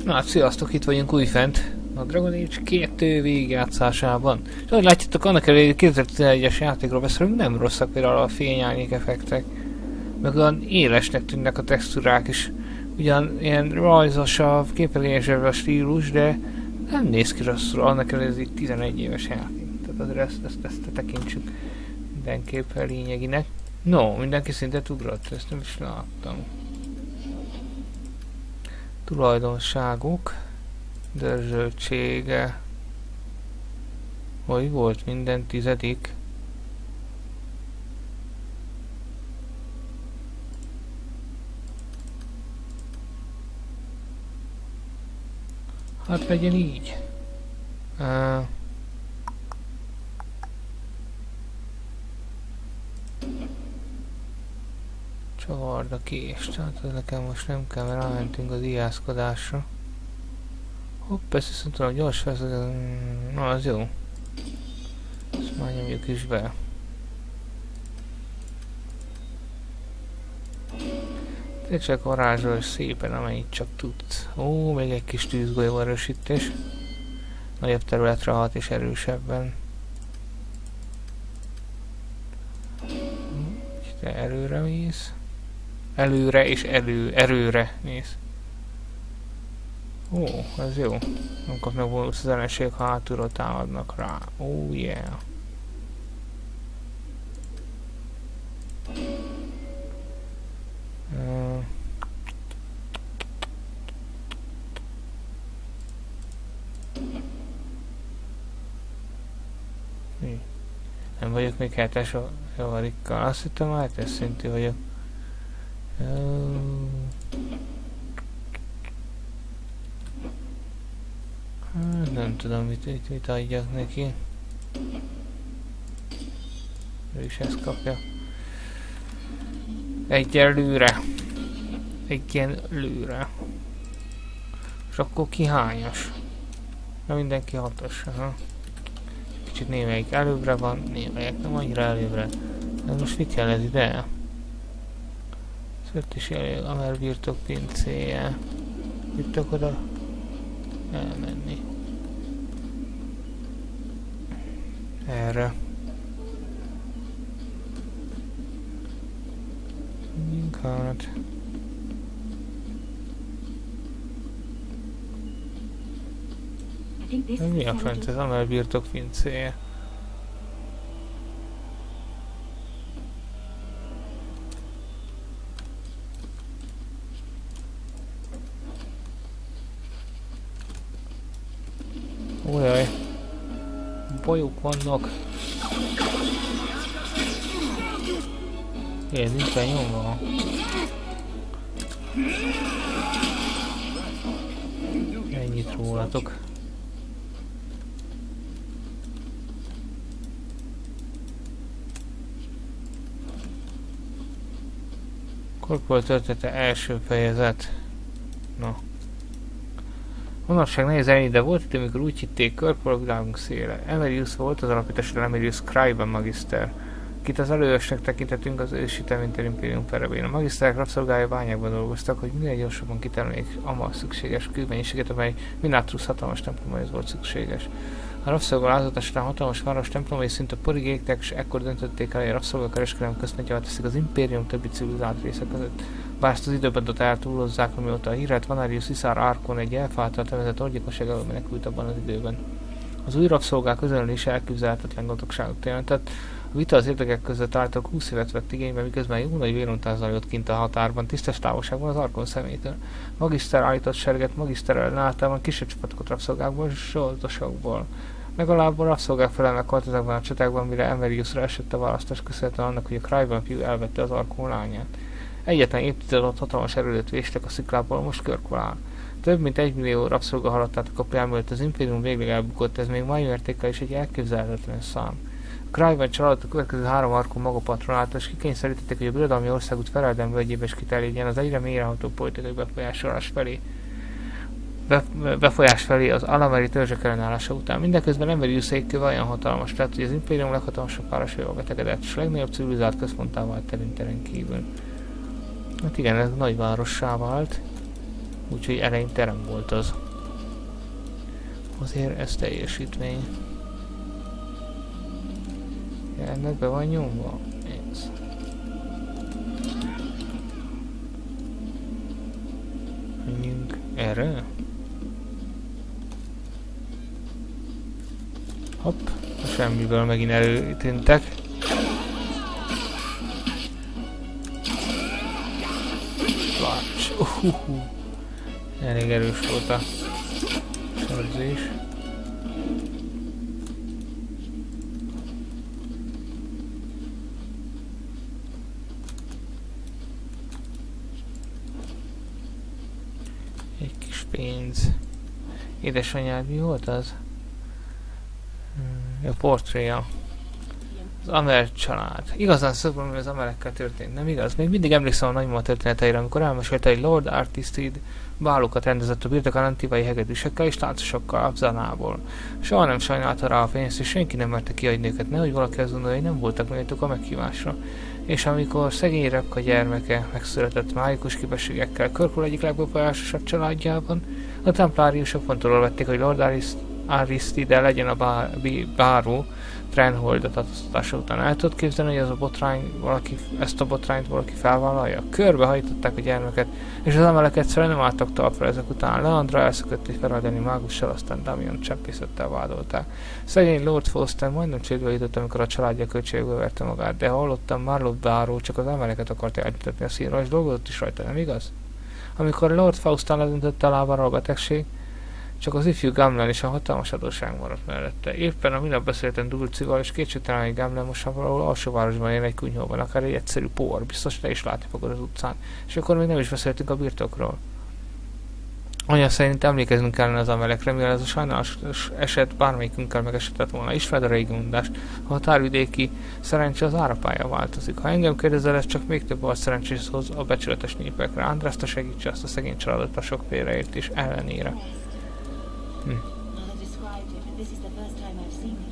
Na hát sziasztok, itt vagyunk újfent a Dragon Age 2 végigjátszásában. És ahogy látjátok, annak elég 2011-es játékról beszélünk, nem rosszak például a fényárnyék effektek. Meg olyan élesnek tűnnek a textúrák is. Ugyan ilyen rajzos a képregényesebb a stílus, de nem néz ki rosszul, annak elég ez így 11 éves játék. Tehát azért ezt tekintsük mindenképpen lényeginek. No, mindenki szintet ugrott, ezt nem is láttam. Tulajdonságok, dörzsöltsége, hogy volt minden 10. Hát legyen így. Csavard a kést, hát ez nekem most nem kell, mert rámentünk az ijászkodásra. Hopp, ezt viszont tudom, gyors felszak, na az jó. Ezt már nyomjuk is be. Te csak varázsol szépen, amennyit csak tudsz. Ó, még egy kis tűzgolyó erősítés. Nagyobb területre hat és erősebben. Te előre mész. Előre és erőre mész. Ó, ez jó. Nem kapnak bónusz az ellenségek, ha hátulról támadnak rá. Oh yeah. Nem vagyok még 7-es javarikkal. Azt hittem, már 7-es szintű vagyok. Nem tudom, mit adjak neki. Ő is ezt kapja. Egyelőre. És akkor ki hányas? Na mindenki 6-os. Kicsit némelyik előbbre van, némelyik nem annyira előbbre. Ez most mit kell ez ide? Szört is elég, amely birtok pincéje. Itt oda elmenni. Erre. Hát. Mi a fent ez, amely birtok pincéje? Ojjaj, bajok vannak. Ez nincs benyomva. Ennyit rólatok. Korpol története első fejezet. Na. Manapság nehéz elni, de volt itt, amikor úgy hitték, Körpol a világunk széle. Emerius volt az alapításra Emerius Scribe Magister, akit az előösnek tekintettünk az ősi Tevinter Imperium pereben. A magiszterek rabszolgája bányákban dolgoztak, hogy minél gyorsabban kitermeljék a szükséges kőmennyiséget, amely Minatrus hatalmas templomaihoz volt szükséges. A rabszolga lázadásán hatalmas város templomai szinte porig égtek, és ekkor döntötték el, hogy a rabszolgakereskedelem központjává teszik az impérium többi civilizált része között. Bár ezt az időben eltúlozzák, amióta a híret Vanarius Isar Arkon egy elf által tevezett orgyilkosság elől menekült abban az időben. Az új rabszolgák közölelése elképzelhetetlen gazdagságot jelentett. A vita az érdekek között által 20 évet vett igénybe, miközben jó nagy vérontás zajlott kint a határban, tisztes távolságban az Arkon szemétől. Magiszter állított serget magiszter ellen általában kisebb csapatokat rabszolgákból és zsoldosokból. Legalább a rabszolgák felelnek volt ezekben a csatákban, mire Emeriusra esett a választás köszönhetően annak, hogy a Cryban fiú elvette az Arkon lányát. Egyetlen évtized alatt hatalmas erődöt véstek a sziklából, most Körkol áll. Több mint 1 millió rabszolga haladt át a kapuján, mielőtt az impérium végleg elbukott, ez még mai mértékkel is egy elképzelhetetlen szám. A Cryban család a következő 3 Arkon maga patronálta, és kikényszerítették, hogy a birodalmi országút Ferelden völgyébe is kiterjedjen az egyre mélyreható politikai befolyás felé az alameri törzsek ellenállása után. Mindeközben Emerius égköve olyan hatalmas lett, hogy az impérium leghatalmasabb városa jól betegedett, és a legnagyobb civilizált központtá vált Tevinteren kívül. Hát igen, ez nagyvárossá vált. Úgyhogy eleinte nem volt az. Azért ez teljesítmény. Ja, ennek be van nyomva? Ez. Menjünk erre. Hopp, semmiből megint előtűntek. Elég erős volt a sörzés. Egy kis pénz. Édesanyád, mi volt az? A portréja. Az Amer család. Igazán szögből, ami az Amerekkel történt, nem igaz? Még mindig emlékszem a nagymama történeteire, amikor elmesélte, hogy Lord Artistide bálokat rendezett a birtokán antívai hegedűsekkel és táncosokkal Abzanából. Soha nem sajnálta rá a pénzt, és senki nem merte kiadni őket, nehogy valaki azt gondolja, hogy nem voltak méltók a meghívásra. És amikor szegény Rebecca gyermeke megszületett mágikus képességekkel Körkul egyik legbefolyásosabb családjában, a templáriusok fontolól vették, hogy Lord Aristide legyen a báró Trenhold a tartóztatása után. El tudod képzelni, hogy ezt a botrányt valaki felvállalja? Körbehajtották a gyermeket, és az emelek egyszerűen nem álltak talpra ezek után. Leandra elszökött egy feladani mágussal, aztán Damian csempészettel vádolták. Szegény Lord Foster majdnem csődbe jutott, amikor a családja költségbe verte magát, de hallottam, Marlott báró csak az emeleket akarta eljutatni a színra, és dolgozott is rajta, nem igaz? Amikor Lord Faustin ledöntötte a lábára a betegség, csak az ifjú Gamlen és a hatalmas adósság maradt mellette. Éppen a minap beszéltem Dulcival, és kétségtelen, hogy Gamlen most valahol alsóvárosban él egy kunyhóban, akár egy egyszerű por, biztos te is látni fogod az utcán. És akkor még nem is beszéltünk a birtokról. Anya szerint emlékeznünk kellene az Amelekre, mivel ez a sajnálatos eset bármelyikünkkel megesetett volna. Ismered a régi mondást, a határvidéki szerencse az árapálya változik. Ha engem kérdezel, ez csak még több szerencsés hoz a becsületes népekre. Andrászt segítse azt a szegény családot a sok félreértés ellenére. Mother described it, but this is the first time I've seen it.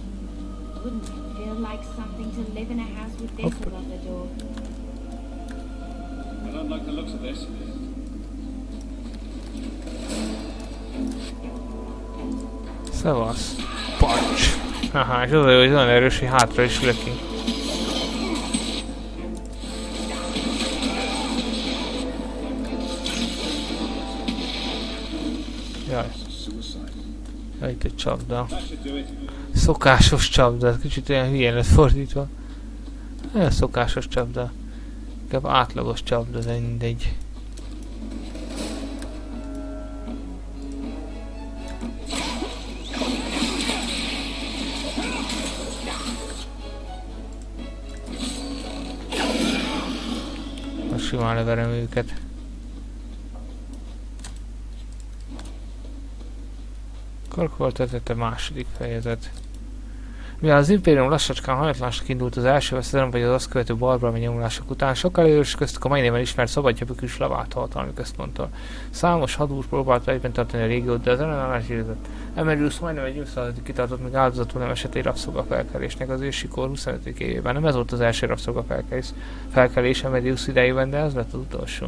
Wouldn't it feel like something to live in a house with this above the door? I don't like the looks of this. Szevasz. Pacs. Aha, és az a jó, hogy olyan erős, hogy hátra is ülök. Jaj. Itt egy csapda. Szokásos csapda, kicsit olyan hülyén lett fordítva. Ez szokásos csapda. Inkább átlagos csapda, de mindegy. Most simán leverem őket. Körkol tetete második fejezet. Mivel az Impérium lassacskán hajatlansnak indult az első veszedelem vagy az azt követő barbarmi nyomulások után, sokkal elős köztük a mai néven ismert szabadjabük is levált a hatalmi központtól. Számos hadúr próbálta egyben tartani a régiót, de az ellenállás győzött. Emerius majdnem egy évszázadig kitartott, míg áldozatul nem esett egy rabszolgafelkelésnek az ősi kor 25. évében. Nem ez volt az első rabszolgafelkelés Emerius idejében, de ez lett az utolsó.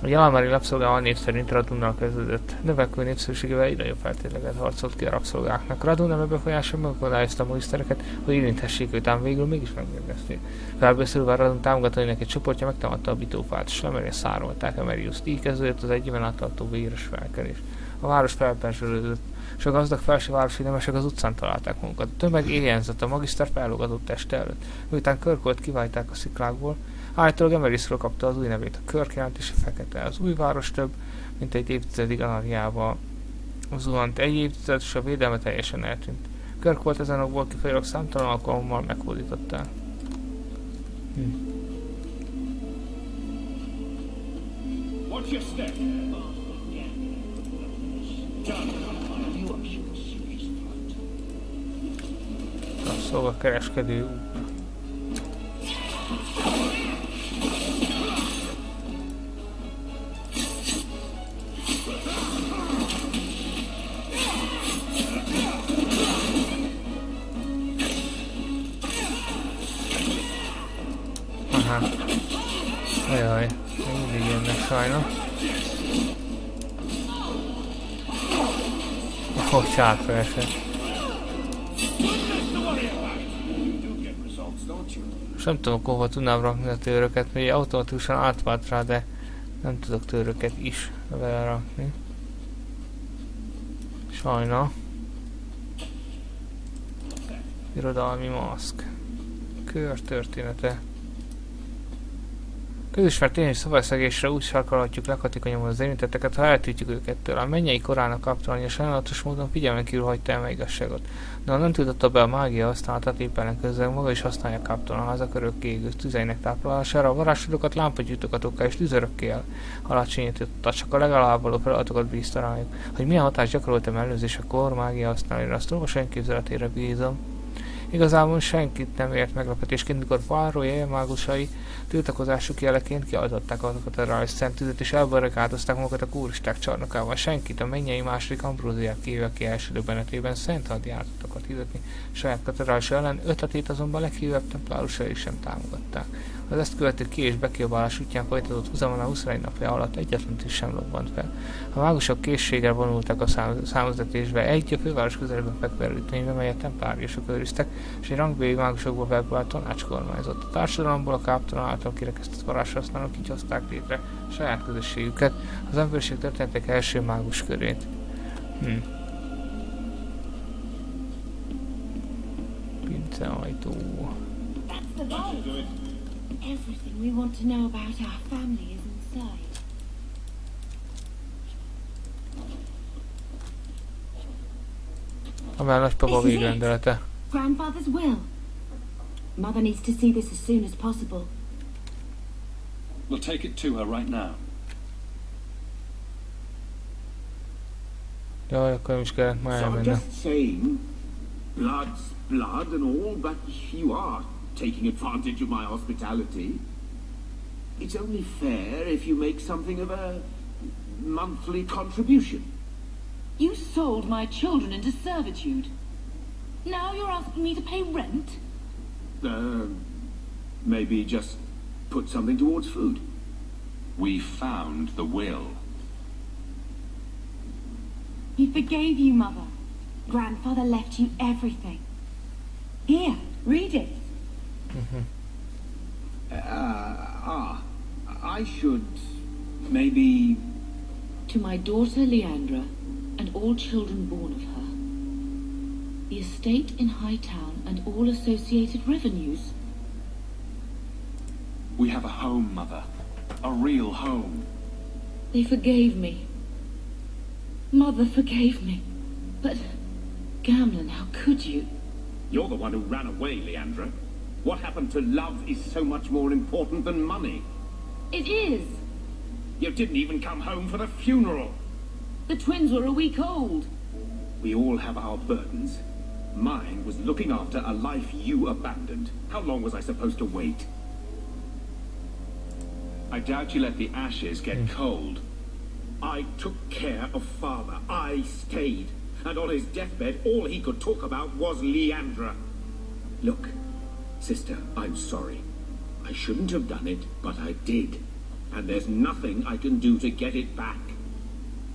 A jelenlegi rabszolgával név szerint Radunnal kezdődött. Növekvő népszerűségével egy nagyobb feltétleget harcolt ki a rabszolgáknak. Radun nem befolyása megakadályozta a magisztereket, hogy érinthessék őt, ám végül mégis megmérgezték. Felbeszélve Radun támogatóinak egy csoportja megtámadta a bitófát, és lemerén szárolták Emeriust. Így kezdődött az egy éven áttartó véres felkelés. A város felperzselődött, és a gazdag felső városi nemesek az utcán találták magukat. A tömeg éjjelzett a magiszter fellogatott teste előtt. Miután Körkolt kiválták a sziklákból, állítólag Emeriusról kapta az új nevét, a Körk jelentése fekete. Az új város több, mint egy évtizedig anarchiába zuhant. Egy évtized, és a védelme teljesen eltűnt. Körk volt ezen okból kifolyólag számtalan alkalommal meghódították. Szóval kereskedő út. Ajaj, mindig jönnek sajnos. Hogy hátra esett. Most nem tudom, hova tudnám rakni a tőröket, mert automatikusan átvált rá, de nem tudok tőröket is vele rakni. Sajna. Irodalmi maszk. Kör története. Közismert tény, hogy szabályszegésre úgy sarkalhatjuk leghatékonyabban az érintetteket, ha eltűjtjük őkettől. A mennyei korának kapcsolni, és sajnálatos módon figyelmen kívül hagyta el igazságot. De ha nem tudta be a mágia használatát éppen közben, maga is használja Captain a házakörök égő tüzeinek táplálására, a varázslatokat, lámpagyújtogatókkal és tüzörökkel alacsonyította, csak a legalább feladatokat bízta rájuk. Hogy milyen hatást gyakoroltam előzés a kor mágia használóra, azt olvasó önképzeletére bízom. Igazából senkit nem ért meglepetésként, mikor Poirot mágusai tiltakozásuk jeleként kiadották azokat a rajzszent tüzet, és elbarrikádozták magukat a kóristák csarnokával. Senkit, a mennyei második Ambróziát kívül, aki első döbbenetében szent hadjáratokat hirdetni saját katedrális ellen, ötletét azonban leghívőbb templárusai sem támogatták. Az ezt követő ki- és bekiabálás útján folytatott húzamon a 21 napja alatt egyetlen tűz sem lobbant fel. A mágusok készséggel vonultak a számozatésbe egy a főváros közelében fekvő erődménybe, melyet templáriusok őriztek, és egy rangbéli mágusokból felbulált tanács kormányzott. A társadalomból a Captain által kirekesztett varázshasználók így hozták létre saját közösségüket, az emberiség történetek első mágus körét. Pinceajtó. Everything we want to know about our family is inside. Amely nagypapa végrendelete. Grandfather's will. Mother needs to see this as soon as possible. We'll take it to her right now. Jaj, akkor nem is kellett már So I'm elmennem. just saying, blood's blood and all, but you are taking advantage of my hospitality. It's only fair if you make something of a monthly contribution. You sold my children into servitude. Now you're asking me to pay rent? Maybe just put something towards food. We found the will. He forgave you, Mother. Grandfather left you everything. Here, read it. I should maybe... To my daughter Leandra, and all children born of her, the estate in Hightown and all associated revenues. We have a home, Mother. A real home. They forgave me. Mother forgave me. But, Gamlen, how could you? You're the one who ran away, Leandra. What happened to love is so much more important than money. It is. You didn't even come home for the funeral. The twins were a week old. We all have our burdens. Mine was looking after a life you abandoned. How long was I supposed to wait? I doubt you let the ashes get cold. I took care of Father. I stayed. And on his deathbed, all he could talk about was Leandra. Look, sister, I'm sorry. I shouldn't have done it, but I did. And there's nothing I can do to get it back.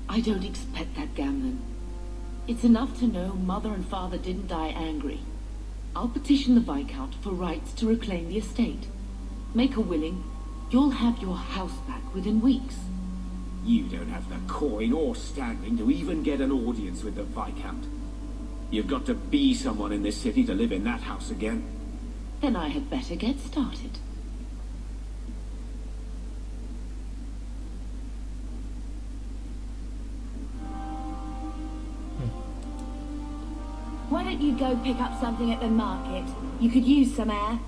I don't expect that, Gamlen. It's enough to know Mother and Father didn't die angry. I'll petition the Viscount for rights to reclaim the estate. Make her willing, you'll have your house back within weeks. You don't have the coin or standing to even get an audience with the Viscount. You've got to be someone in this city to live in that house again. Then I had better get started. Why don't you go pick up something at the market? You could use some air.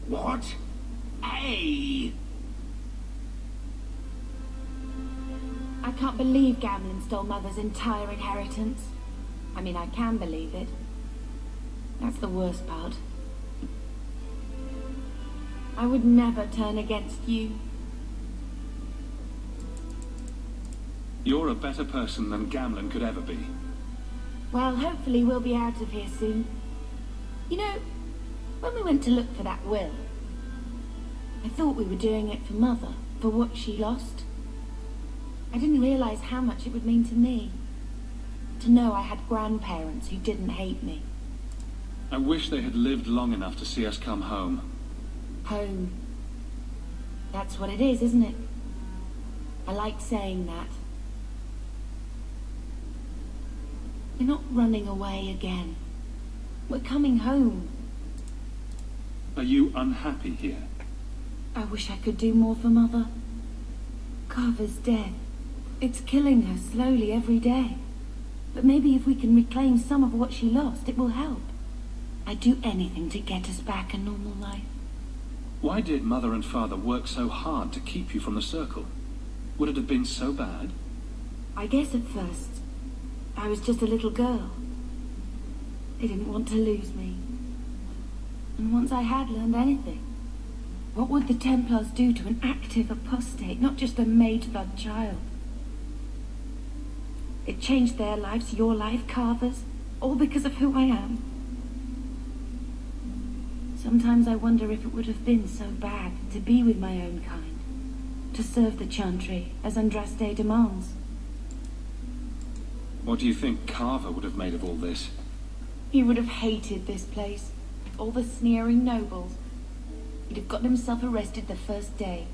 What? Hey! I can't believe Gamlen stole Mother's entire inheritance. I mean, I can believe it. That's the worst part. I would never turn against you. You're a better person than Gamlen could ever be. Well, hopefully we'll be out of here soon. You know, when we went to look for that will, I thought we were doing it for Mother, for what she lost. I didn't realize how much it would mean to me. To know I had grandparents who didn't hate me. I wish they had lived long enough to see us come home. Home. That's what it is, isn't it? I like saying that. We're not running away again. We're coming home. Are you unhappy here? I wish I could do more for Mother. Carver's dead. It's killing her slowly every day. But maybe if we can reclaim some of what she lost, it will help. I'd do anything to get us back a normal life. Why did Mother and Father work so hard to keep you from the circle? Would it have been so bad? I guess at first, I was just a little girl. They didn't want to lose me. And once I had learned anything, what would the Templars do to an active apostate, not just a maid-fed child? It changed their lives, your life, Carver's, all because of who I am. Sometimes I wonder if it would have been so bad to be with my own kind, to serve the Chantry as Andraste demands. What do you think Carver would have made of all this? He would have hated this place, all the sneering nobles. He'd have gotten himself arrested the first day,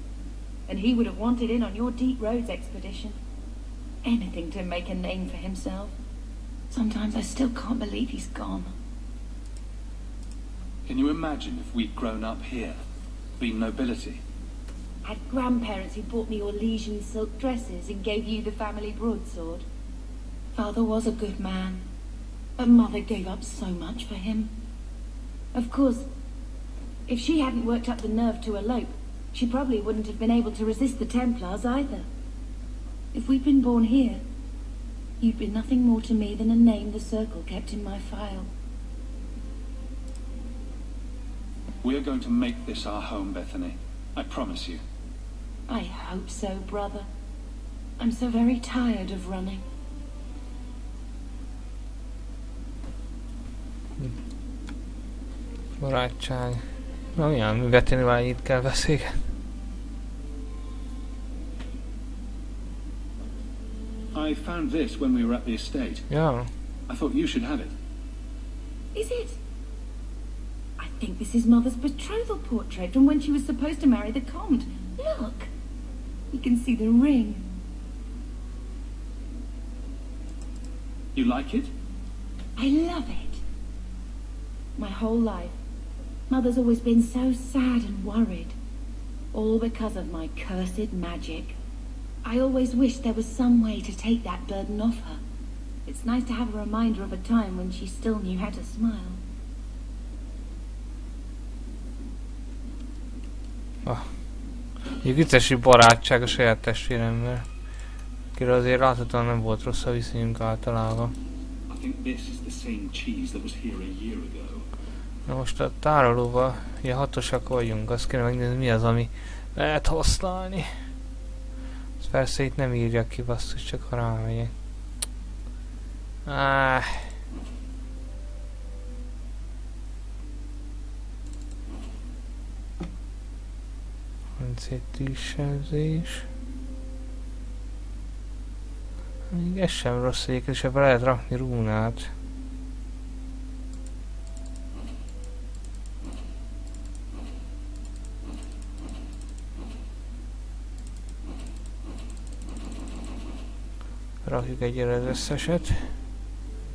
and he would have wanted in on your Deep Roads expedition. Anything to make a name for himself. Sometimes I still can't believe he's gone. Can you imagine if we'd grown up here, been nobility? Had grandparents who bought me Orlesian silk dresses and gave you the family broadsword. Father was a good man, but Mother gave up so much for him. Of course, if she hadn't worked up the nerve to elope, she probably wouldn't have been able to resist the Templars either. If we'd been born here, you'd be nothing more to me than a name the Circle kept in my file. We're going to make this our home, Bethany. I promise you. I hope so, brother. I'm so very tired of running. Barátság. Na milyen Bethanyval itt kell beszélgetni? I found this when we were at the estate. Yeah. I thought you should have it. Is it? I think this is Mother's betrothal portrait from when she was supposed to marry the Comte. Look! You can see the ring. You like it? I love it. My whole life, Mother's always been so sad and worried. All because of my cursed magic. I always wished there was some way to take that burden off her. It's nice to have a reminder of a time when she still knew how to smile. Egy viccesi barátság a saját testvéremmel. Akiről azért láthatóan nem volt rossz a viszonyunk általában. I think this is the same cheese that was here a year ago. Na most a tárolóban ugye hatosak vagyunk, azt kéne megnézni mi az, ami lehet használni. Ezt persze itt nem írja ki, basszus, csak ha rámegyek. Tűzsebzés. Még ez sem rossz egyébként, és ebben lehet rakni rúnát. Rakjuk egyre az összeset.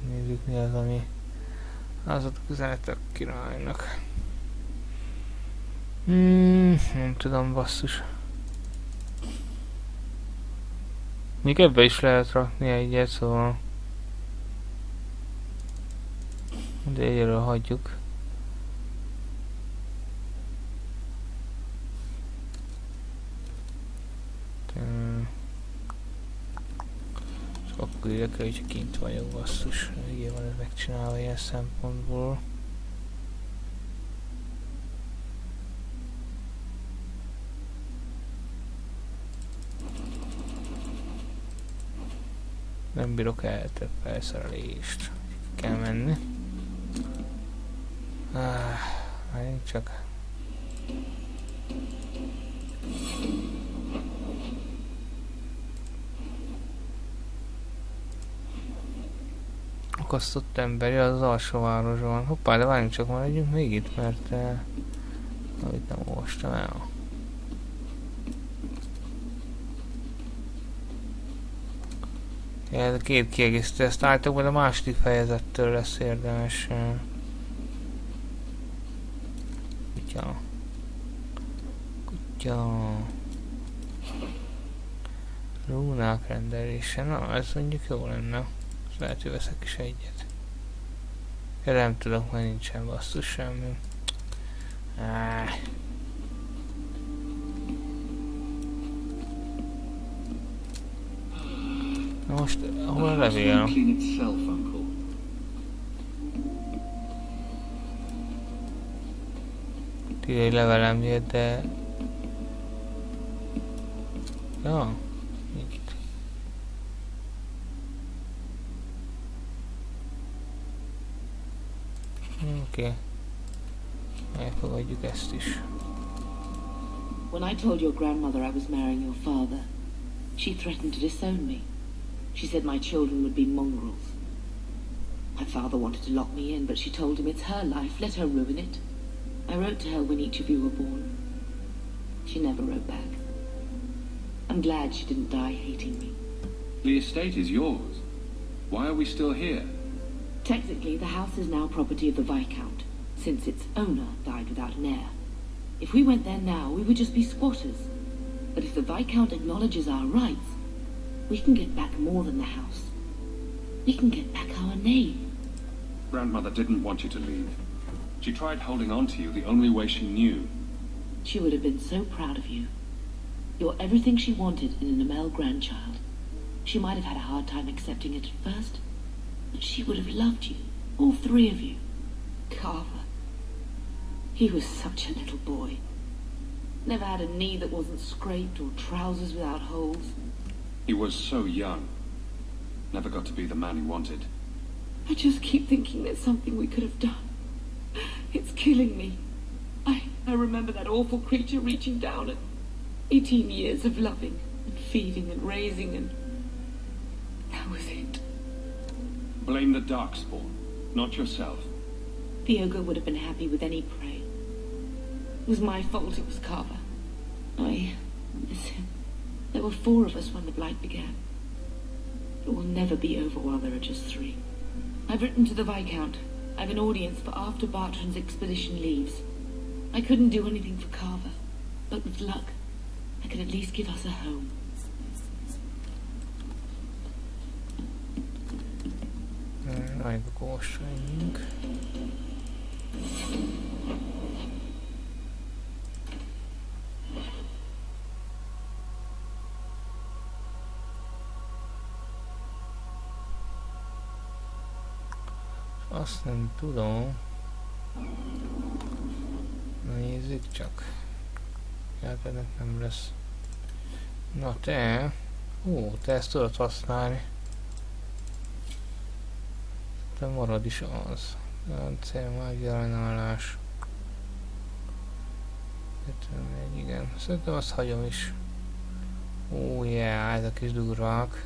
Nézzük mi az, ami az ott üzenetek királynak. Nem tudom, basszus. Még ebbe is lehet rakni egyet, szóval... De egyről hagyjuk. Csak akkor írjak el, hogy kint vagyok, basszus. Végén van ez megcsinálva ilyen szempontból. Nem bírok el több felszerelést. Kell menni. Várjunk csak. Megakasztott ember, ja, az alsó városban. Hoppá, de várjunk csak, maradjunk még itt, mert amit nem olvastam el. Ja, ez a két kiegészítő, ezt általában a második fejezettől lesz érdemes. Kutya. Rúnák rendelése, na ez mondjuk jó lenne. Ezt lehet, hogy veszek is egyet. Ja, nem tudok, mert nincsen basszus semmi. Na most, hol a levél? Egy levelem jött, de... Ja, itt. Oké. Elfogadjuk ezt is. When I told your grandmother I was marrying your father, she threatened to disown me. She said my children would be mongrels. My father wanted to lock me in, but she told him it's her life, let her ruin it. I wrote to her when each of you were born. She never wrote back. I'm glad she didn't die hating me. The estate is yours. Why are we still here? Technically, the house is now property of the Viscount, since its owner died without an heir. If we went there now, we would just be squatters. But if the Viscount acknowledges our rights, we can get back more than the house. We can get back our name. Grandmother didn't want you to leave. She tried holding on to you the only way she knew. She would have been so proud of you. You're everything she wanted in an Amel grandchild. She might have had a hard time accepting it at first, but she would have loved you, all three of you. Carver. He was such a little boy. Never had a knee that wasn't scraped or trousers without holes. He was so young. Never got to be the man he wanted. I just keep thinking there's something we could have done. It's killing me. I remember that awful creature reaching down at 18 years of loving and feeding and raising, and that was it. Blame the Darkspawn, not yourself. The ogre would have been happy with any prey. It was my fault it was Carver. I miss him. There were 4 of us when the blight began. It will never be over while there are just 3. I've written to the Viscount. I've an audience for after Bartran's expedition leaves. I couldn't do anything for Carver, but with luck, I could at least give us a home. Megkóstoljunk. Azt nem tudom. Na nézzük csak. Elpennek nem lesz. Na te. Te ezt tudod használni. De marad is az. Cél megjelenálás. 71, igen. Szerintem azt hagyom is. Ezek is durvák.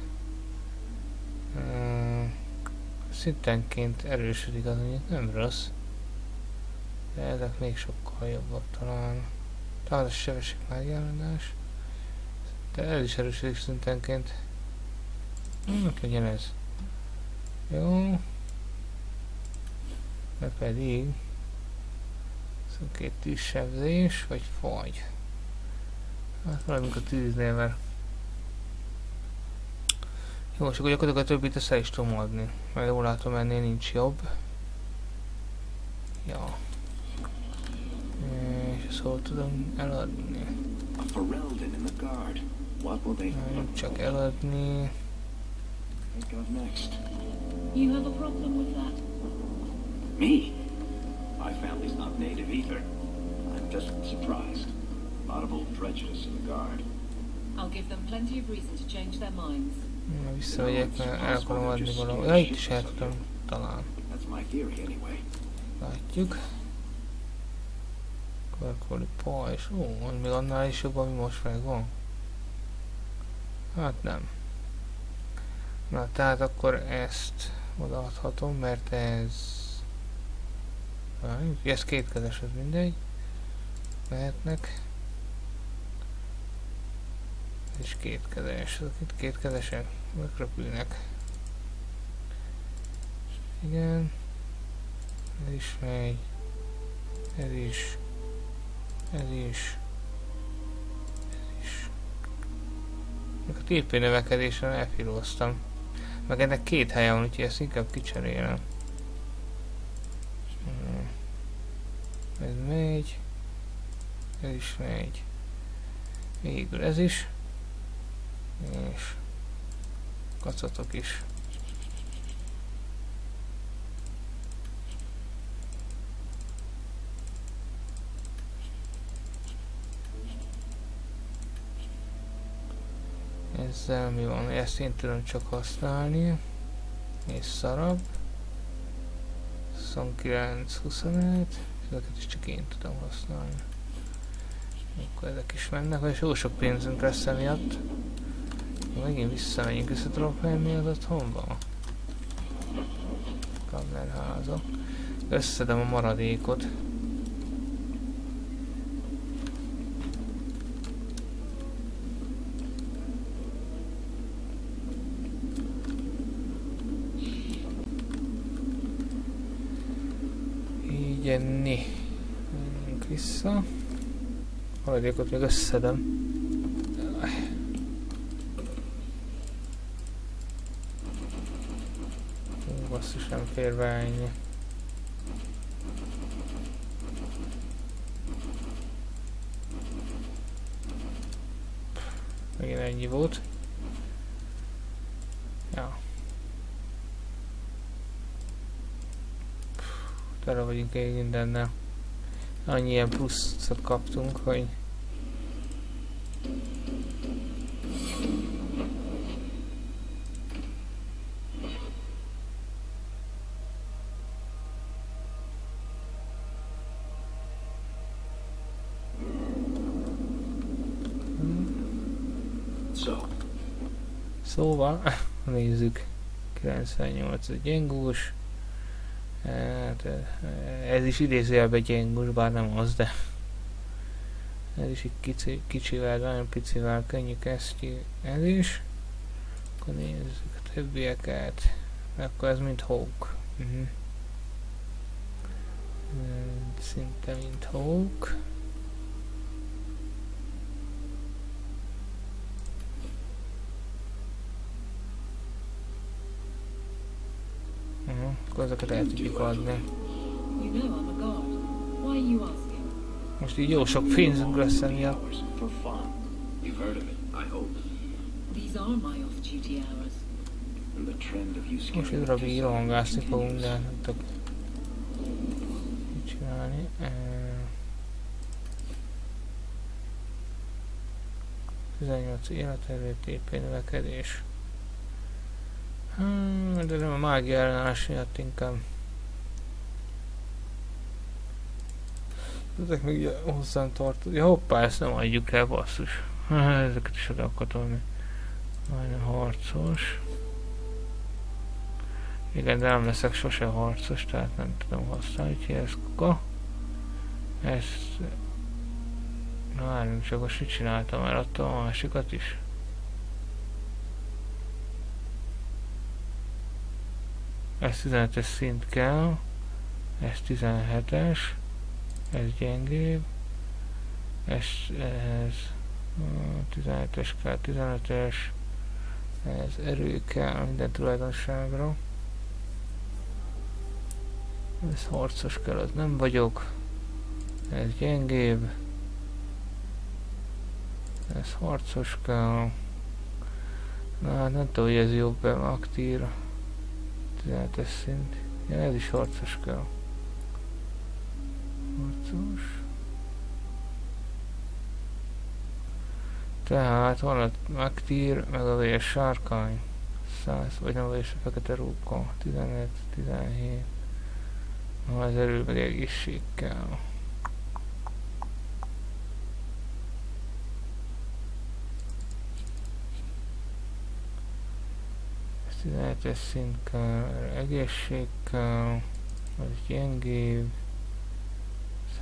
Szintenként erősödik, az mondjuk nem rossz. De ezek még sokkal jobbak talán. Talán ez a sebesség megjelenás. De ez is erősödik szintenként. Legyen ez. Jó. De pedig... Szóval 2 tűzsebzés, vagy fagy. Hát valamink a tűznél, mert... Jó, és akkor gyakorlatilag a többit ezt el is tudom adni. Mert jól látom, ennél nincs jobb. Ja. És ezt hol tudom eladni? Nem csak eladni. You have a problem with that? Me? My family's not native either. I'm just surprised. A lot of old prejudice in the guard. I'll give them plenty of reason to change their minds. Na, visszamegyek, mert el akarom adni valami. Ja, itt is el tudom, talán. Látjuk. Körkoli pajzs. Még annál is jobb, ami most megvan. Hát nem. Na, tehát akkor ezt odaadhatom, mert ez... Ez kétkezes, ez mindegy. Mehetnek. Ez is kétkezes. Ezek itt kétkezesek. Megröpülnek. Igen. Ez is megy. Ez is. Ez is. Ez is. Még a TP növekedésen elfilóztam. Meg ennek két helye van, úgyhogy ezt inkább kicserélem. Ez megy. Ez is megy. Végül ez is. És kacatok is. Ezzel mi van? Ezt én tudom csak használni. És szarab. 29, 25. Ezeket is csak én tudom használni. Akkor ezek is mennek, és jó sok pénzünk lesz emiatt. Megint visszamegyünk, össze tudok menni az otthonba. Kammerháza. Összedem a maradékot. Így enni. Menjünk vissza. Maradékot még összedem. Basszus, nem fér be ennyi. Megint ennyi volt. Ja. Tele vagyunk egy mindennel. Annyi ilyen pluszot kaptunk, hogy... Szóval, nézzük. 98 a gyengús. Hát, ez is idézőjelben gyengús, bár nem az, de ez is egy kicsivel, nagyon picivel könnyű kesztyű. Ez is. Akkor nézzük a többieket. Akkor ez mint Hawk. Szinte mint Hawk. Akkor ezeket el tudjuk adni. Most így jó sok pénzünk lesz emiatt. Most itt rabi rohangászni fogunk, de nem tudok mit csinálni. 18 életerő, TP növekedés. De nem a mágia ellenállás miatt inkább. Ezek még hozzám tartozik. Ja, hoppá, ezt nem adjuk el, basszus. Ezeket is oda akartam. Majdnem harcos. Igen, de nem leszek sose harcos, tehát nem tudom használni, úgyhogy ez kuka. Ezt... Na várjunk csak, most mit csináltam? Eladtam a másikat is. Ez 15-es szint kell, ez 17-es, ez gyengébb, ez 17-es kell, 15-es, ez erő kell minden tulajdonságra. Ez harcos kell, az nem vagyok, ez gyengébb, ez harcos kell, na nem tudom, hogy ez jobb aktír. 17-es szint. Ja, ez is harcos kell. Harcos. Tehát van a megtír, meg a vés sárkány. 100, vagy nem a vés a fekete róka. 15, 17. Az erő meg egészség kell. 17-es szint kell, egészség kell, az gyengébb.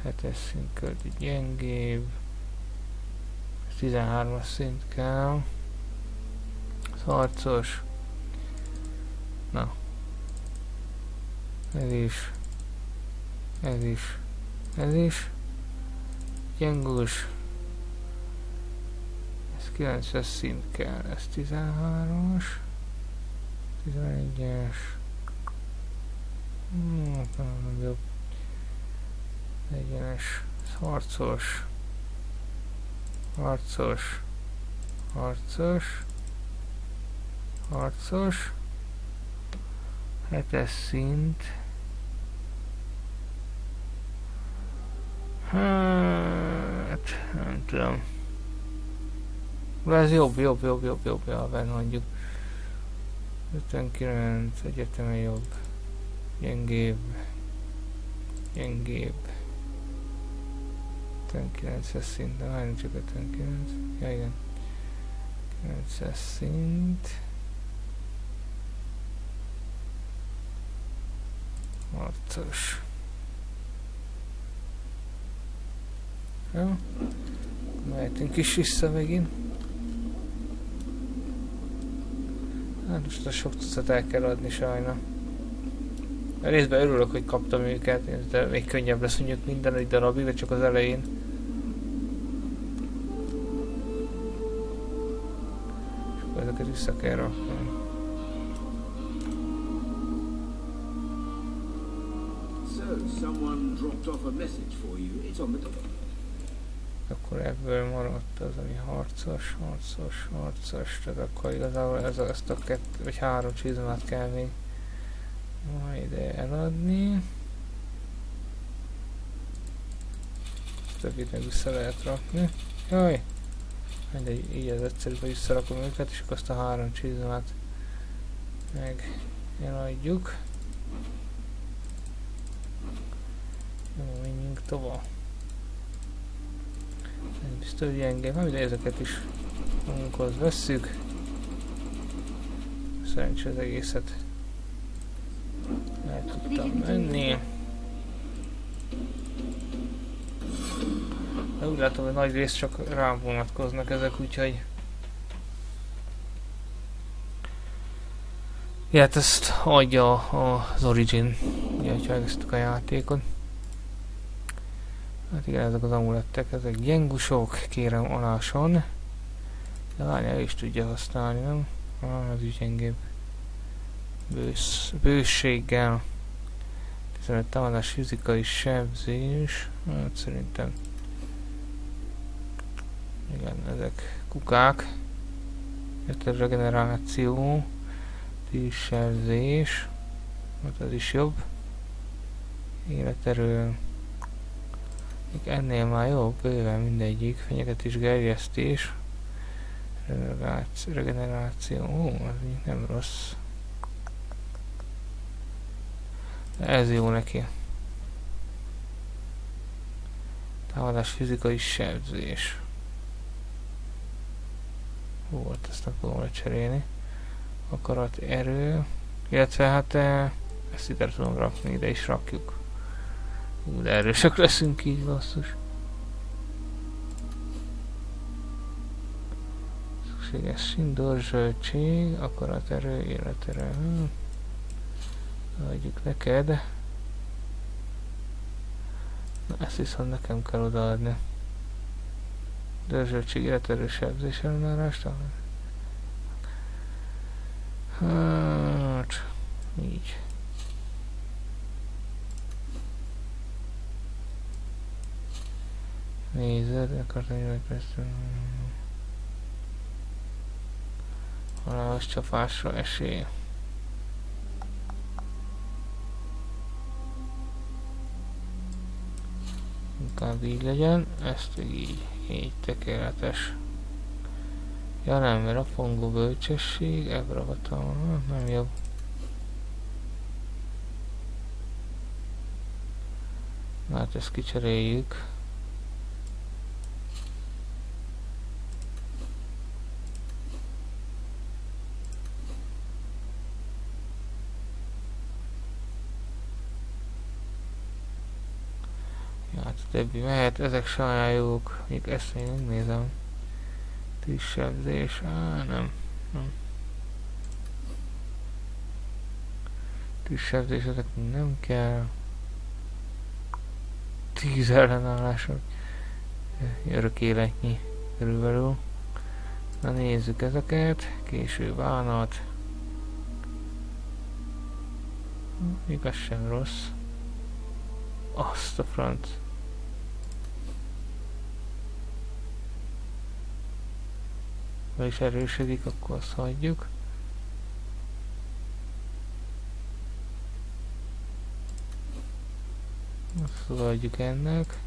7-es szint kell, egy gyengébb. 13-as szint kell. Ez harcos. Na. Ez is. Ez is. Ez is. Gyengus. Ez 9-es szint kell. Ez 13-as. 11-es. Nem jobb. 40-es. Ez harcos. Harcos. Harcos. Harcos. 7-es szint. Hát, nem tudom. De ez jobb, ja, mondjuk. 59, egyetemen jobb. Gyengébb. Gyengébb. 59-es szint, de várjunk csak 59. Ja, igen. 9-es szint. Harcos. Jó. Mehetünk is vissza megint. Hát most a sok tucat el kell adni sajna. A részben örülök, hogy kaptam őket, de még könnyebb lesz mondjuk minden egy darabig, de csak az elején. És akkor ezeket vissza kell rakni. So, someone dropped off a message for you. It's on the door. Akkor ebből maradt az, ami harcos, tehát akkor igazából ezt a 2 vagy 3 csizmát kell még majd eladni. Többit meg vissza lehet rakni. Jaj! Mindegy, így az egyszerűbb, hogy visszarakom őket, és akkor azt a 3 csizmát meg eladjuk. Jó, menjünk tovább. Ez biztos gyenge, nem ide ezeket is magunkhoz vesszük. Szerencsé az egészet el tudtam menni. De úgy látom, hogy nagy rész csak rám vonatkoznak ezek, úgyhogy... Ja, hát ezt adja az Origin, ugye, hogyha elkezdtük a játékot. Hát igen, ezek az amulettek, ezek gyengusok, kérem aláson. De várjál, is tudja használni, nem? Az is gyengébb. Bőséggel. 15 támadás, fizikai sebzés. Hát szerintem... Igen, ezek kukák. Jött a regeneráció. Tűzsebzés. Hát az is jobb. Életerő. Ennél már jobb, bőven mindegyik. Fenyegetés, gerjesztés. Regeneráció. Ó, az így nem rossz. De ez jó neki. Támadás, fizikai sebzés. Volt, ezt nem tudom lecserélni. Akarat, erő. Illetve hát ezt ide tudom rakni, ide is rakjuk. De erősök leszünk így, basszus. Szükséges szindor, zöldség, akaraterő, életerő. Adjuk neked. Na, ezt viszont nekem kell odaadni. Dörzsöltség, életerő, sebzés ellenárást. Hát, így. Nézed, akartam jól persze. Halálos csapásra esély. Inkább így legyen, ezt így tökéletes. Ja nem, mert a pongó bölcsesség, ebből hatalma, nem jobb. Hát ezt kicseréljük. Hát a többi mehet, ezek sajnáljuk, még ezt még nem nézem. Tűzsebzés, nem. Tűzsebzés, ezek nem kell. 10 ellenállások. Örök életnyi körülbelül. Na nézzük ezeket. Késő bánat. Igaz sem rossz. Azt a franc. Ha is erősödik, akkor azt hagyjuk. Azt adjuk ennek.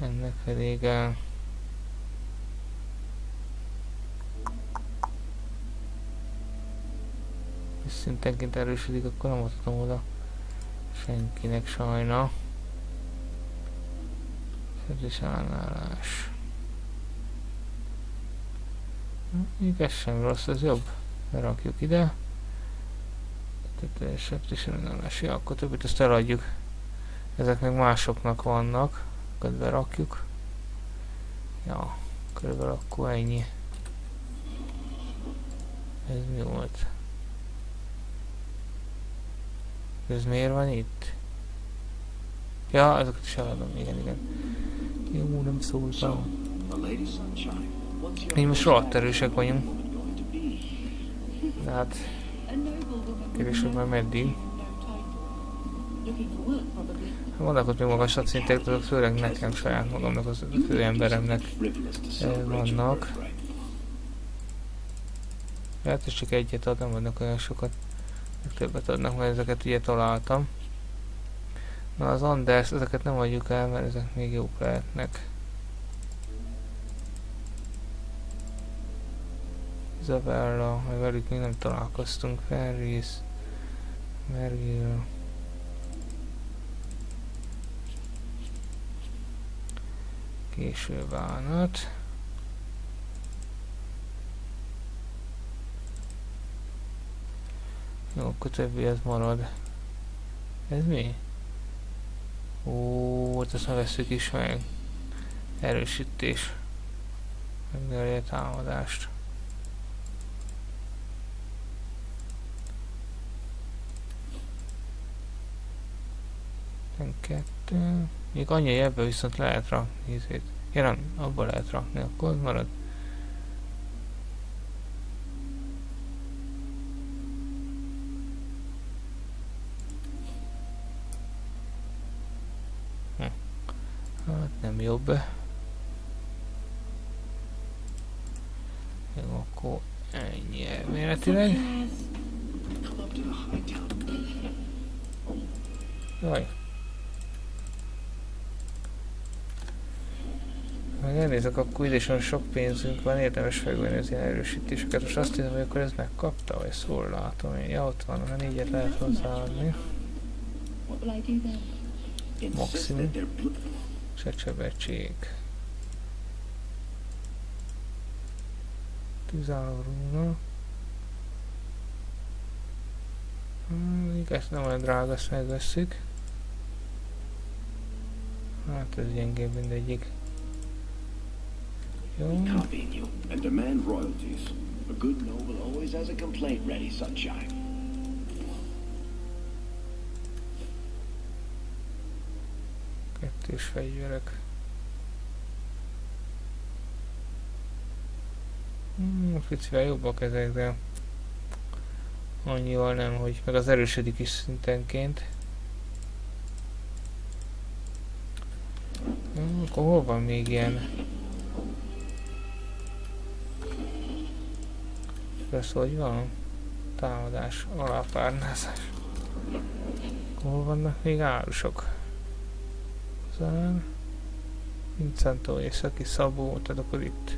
Ennek pedig el. És szintenként erősödik, akkor nem adhatom oda senkinek sajna. Szerzés ellenállás. Még ez sem rossz, ez jobb. Berakjuk ide. Tehát szerzés ellenállás. Ja, akkor többit ezt eladjuk. Ezek még másoknak vannak. Közben rakjuk. Ja, körülbelül akkor ennyi. Ez mi volt? Ez miért van itt? Ja, ezeket is eladom, igen. Jó, nem szóltam. Mi most rohadt erősek vagyunk. De hát... kérdés, hogy már meddig. Vannak ott még magasabb szintek, azok főleg nekem, saját magamnak, az főemberemnek vannak. Hát ez csak egyet ad, nem vannak olyan sokat. Többet adnak, mert ezeket ugye találtam. Na az Anders, ezeket nem adjuk el, mert ezek még jók lehetnek. Isabella, meg velük még nem találkoztunk. Ferris, Mergil. Késő bánat. Jó, akkor többi ez marad. Ez mi? Ó, ezt már veszük is meg. Erősítés. Megnövelje a támadást. Kettő. Még annyi ebbe viszont lehet rakni. Ja nem, abba lehet rakni, akkor marad. Hát nem jobb. Jó, akkor ennyi elméletileg. Jaj. Ha elnézek, akkor ide is van sok pénzünk van, érdemes megvenni az ilyen erősítéseket. Most azt hiszem, hogy akkor ez megkapta, vagy szól látom én. Ja, ott van, ha 4-et lehet hozzáadni. Maximum. Csecsebetség. Tűzálló rúna. Ezt nem olyan drága, ezt megvesszük. Hát ez gyengébb mindegyik. Jó. Kettős fegyverek. Picivel jobbak ezek, de annyival nem, hogy meg az erősödik is szintenként. Akkor hol van még ilyen? Ez hogy van? Támadás, alápárnázás. Hol vannak még árusok? Vincentó északi Szabó, tehát akkor itt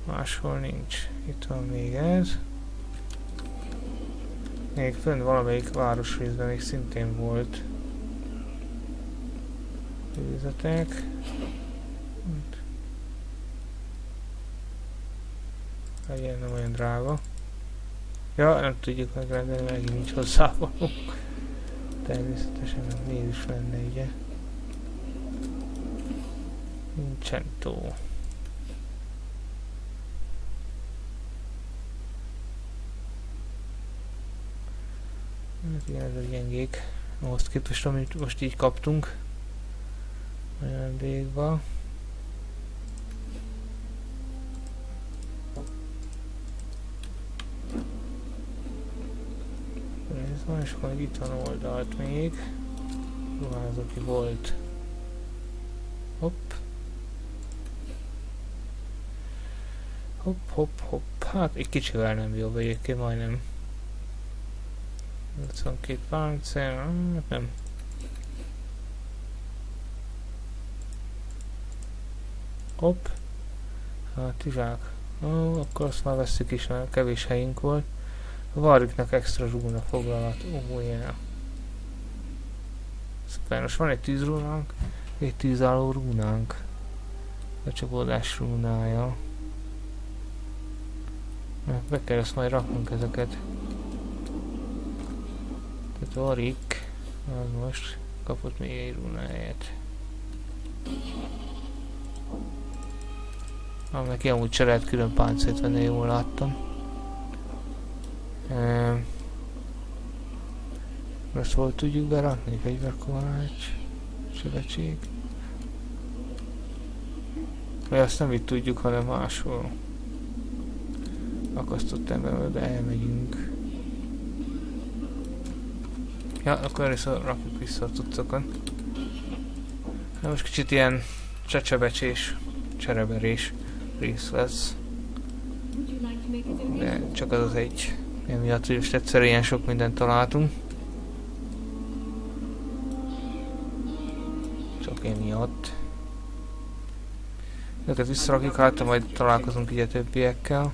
máshol nincs. Itt van még ez. Még fönn valamelyik városrészben még szintén volt őzetek. Legyen nem olyan drága. Ja, nem tudjuk megrendelni, megint nincs hozzávaló. Természetesen még is lenne, ugye. Csentó. Hát igen, ez a gyengék. Ahhoz képest, amit most így kaptunk. Ajándékba. Ez van, és akkor itt van oldalt még. Ruházati volt. Hopp. Hopp, hopp, hopp. Hát egy kicsivel nem jobb egyébként, majdnem. 82 páncél, nem. Hopp. Hát izsák. Ó, akkor azt már vesszük is, mert kevés helyünk volt. A Warwicknak extra rúna foglalat. Ó, yeah. Szuper, most van egy tűzrúnánk, egy tűzálló rúnánk. A csapódás rúnája. Be kell ezt majd raknunk ezeket. Tehát Warwick, az most kapott még egy rúnáját. Neki amúgy se lehet külön páncélt venni, jól láttam. Most hol tudjuk berakni? Fegyverkovács, szövetség. Vagy azt nem itt tudjuk, hanem máshol. Akasztott emberből, de elmegyünk. Ja, akkor először rakjuk vissza a cuccokat. Most kicsit ilyen csecsebecsés, csereberés rész lesz. De csak az egy. Emiatt, hogy most egyszer ilyen sok mindent találtunk. Csak emiatt. Őket visszarakjuk, hát majd találkozunk így a többiekkel.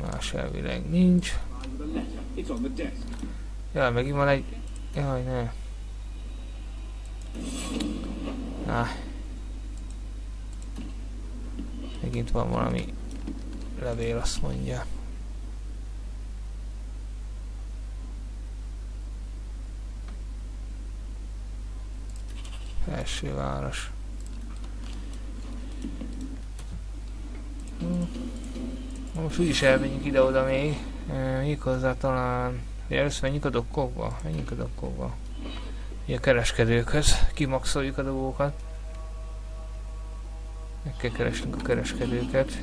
Más elvileg nincs. Jaj, megint van egy... Jaj, ne. Megint van valami levél, azt mondja. Felső város. Most úgyis elmenjünk ide-oda még. Méghozzá talán... Először menjünk a dokkokba. Menjünk a dokkokba. A kereskedőkhöz. Kimaxoljuk a dolgokat. Meg kell keresnünk a kereskedőket.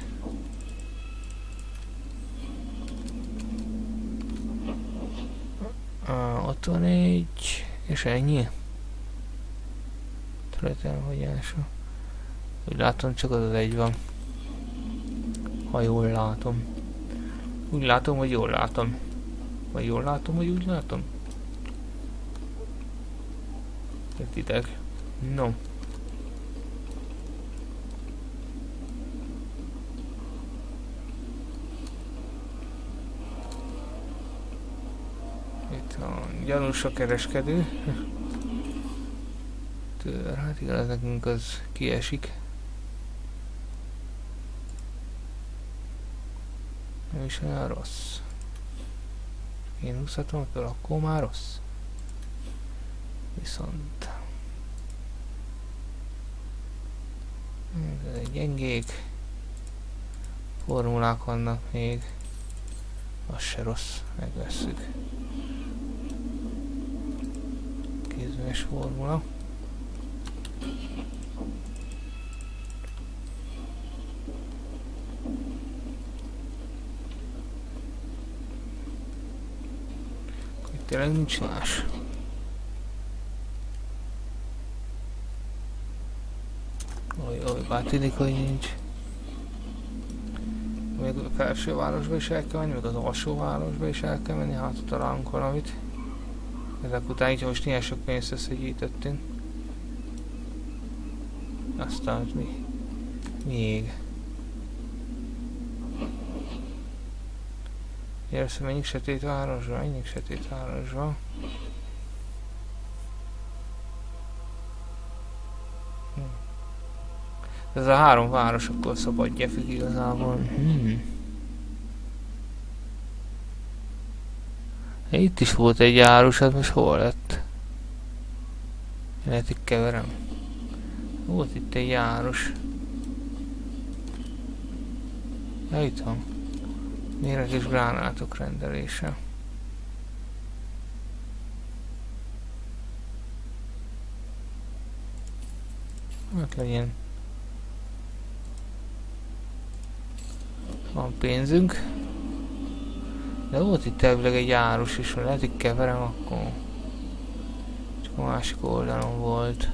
Ott van egy... És ennyi. Területelhagyása. Úgy látom, csak az egy van. Ha jól látom. Úgy látom, hogy jól látom. Vagy jól látom, hogy úgy látom. Értitek? No. Itt a gyanús a kereskedő. Hát igaz, nekünk az kiesik. Nem is olyan rossz. Én húzhatom fel, akkor már rossz. Viszont... Ez egy gyengék. Formulák vannak még. Az se rossz, megvesszük. Kézműves formula. Tényleg nincs más. Bár tűnik, hogy nincs. Még a felső városba is el kell menni, meg az alsó városba is el kell menni, hát találunk valamit. Ezek után így most ilyen sok pénzt összegyűjtöttünk. Aztán mi? Még. Először menjünk sötét városba, menjünk sötét városba. Ez a 3 város akkor szabadja függ igazából. Itt is volt egy árus, hát most hol lett? Lehet, hogy keverem. Volt itt egy járos. Ja, itt van. Méreg és gránátok rendelése. Hát legyen. Van pénzünk. De volt itt elvileg egy járos is, lehet, hogy keverem, akkor csak a másik oldalon volt.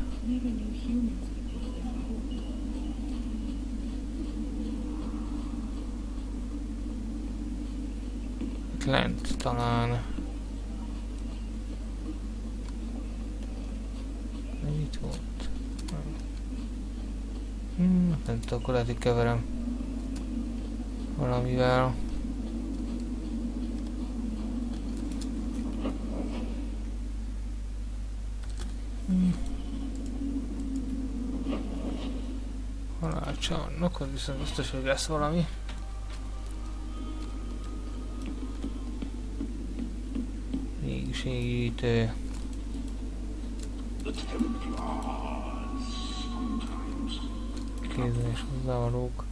Itt lent talán. Mit volt? Nem tudom, akkor lehet, hogy keverem valamivel. Halálcsarnok, az viszont biztos, hogy lesz valami. Régiségítő. Kézes hozzávalók.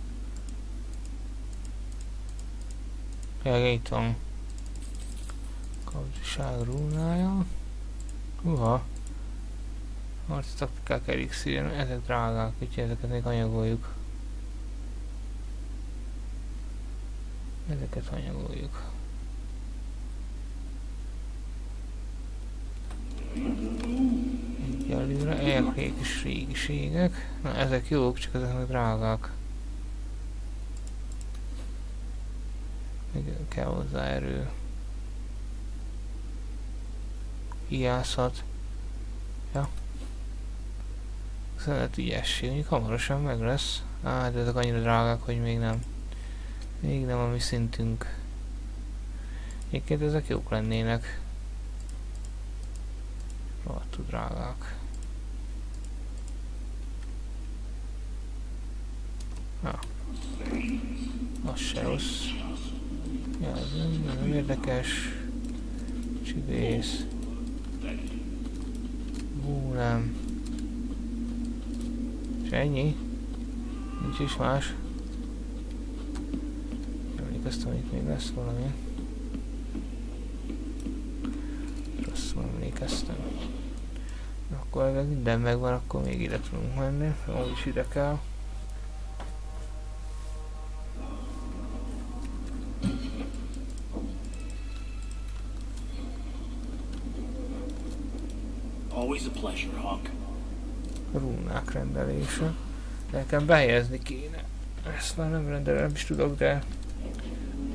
Itt van. Kapcsiság rúnája. Harci taktikák elixírjen, ezek drágák, úgyhogy ezeket még anyagoljuk. Ezeket anyagoljuk. Egyelőre elkék és régiségek. Na ezek jók, csak ezek meg drágák. Még kell hozzá erő. Hiászat. Ja. Szeret ügyesség, mondjuk hamarosan meg lesz. De ezek annyira drágák, hogy még nem. Még nem a mi szintünk. Egyébként ezek jók lennének. Rohadtul drágák. Az se rossz. Ja, ez nem érdekes. Csibész. Nem. És ennyi? Nincs is más. Emlékeztem, hogy itt még lesz valami. Rosszul emlékeztem. Akkor ez minden megvan, akkor még ide tudunk menni. Ahogy is ide kell. Always a pleasure, Hawk. Rúnák rendelése. Nekem behelyezni kéne. Ezt már nem rendelem, nem is tudok, de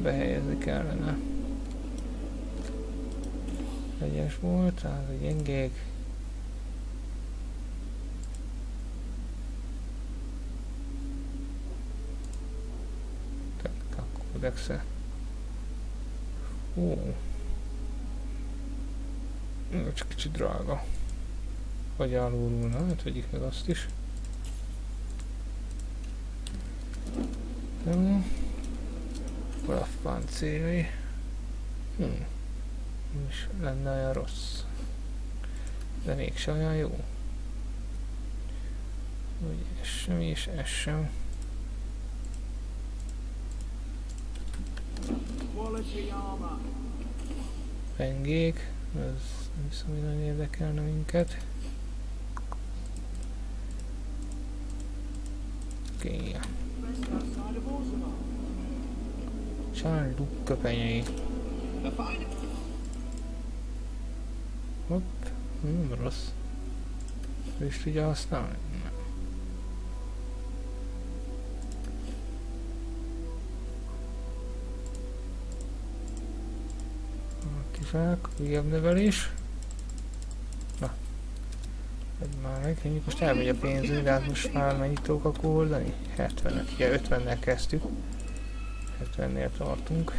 behelyezni kellene. Egyes volt, az a gyengék. Tehát a kódexe. Csak kicsit drága. Vagy alululna, hát vegyük meg azt is. Jó. Palafpáncéljai. Nem is lenne olyan rossz. De mégse olyan jó. Úgy ez sem és ez sem. Pengék. Ez nem hiszem, hogy nagyon érdekelne minket. Oké. Csárduk köpenyei. Hopp, nem rossz. Ő is tudja használni? Nem. Tizsák, újabb növelés. Na. Egy már meg, most elmegy a pénzünk, de hát most már mennyit tudok akkor oldani? 70-et, ugye 50-nel kezdtük. 70-nél tartunk.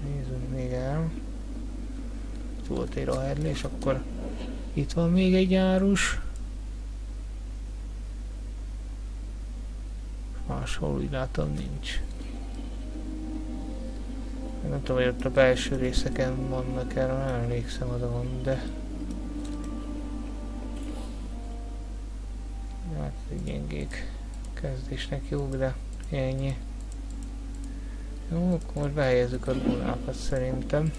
Nézzünk még el. Itt volt egy rahedli, és akkor itt van még egy árus. Máshol úgy látom nincs. Nem tudom, hogy ott a belső részeken vannak, erre nem emlékszem, oda van, de... még kezdésnek jók, de ennyi. Jó, akkor most behelyezzük a rúnákat szerintem.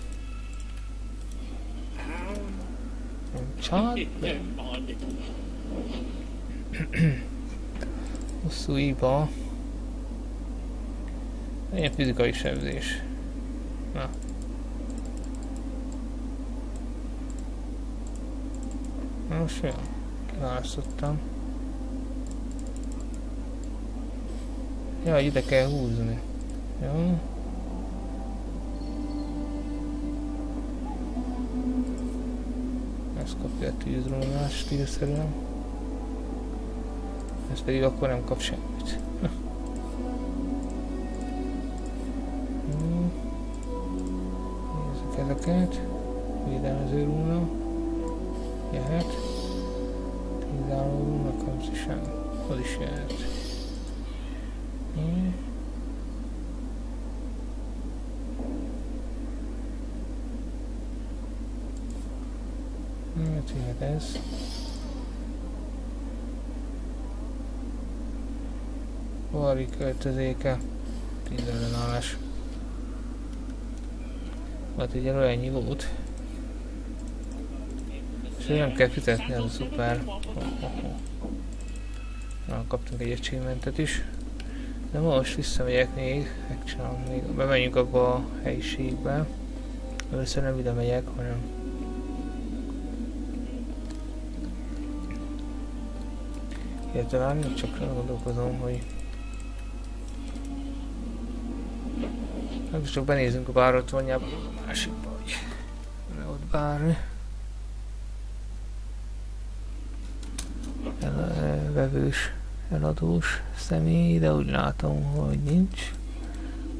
Csát? Hosszú iba. Ilyen fizikai sebzés. Na. Most olyan. Kiválasztottam. Jaj, ide kell húzni. Jó. Ezt kapja a tűzrónás stílszerűen. Ez pedig akkor nem kap semmit. Nézzük ezeket. Védelmező rúna. Jöhet. Tízálló rúna, kamsziság. Az is jöhet. Hát jöhet ez. Valami költözéke. 10 ellenállás. Hát ugye olyanyi volt. És nem kell fizetni, az a szuper. Na, kaptunk egy achievementet is. De most visszamegyek még, megcsinálom még. Bemegyünk abba a helyiségbe. Először nem ide megyek, hanem illetve már nem csak gondolkozom, hogy csak benézünk a báratványába, a másikba, hogy ott bárni. Vevős, eladós személy, de úgy látom, hogy nincs.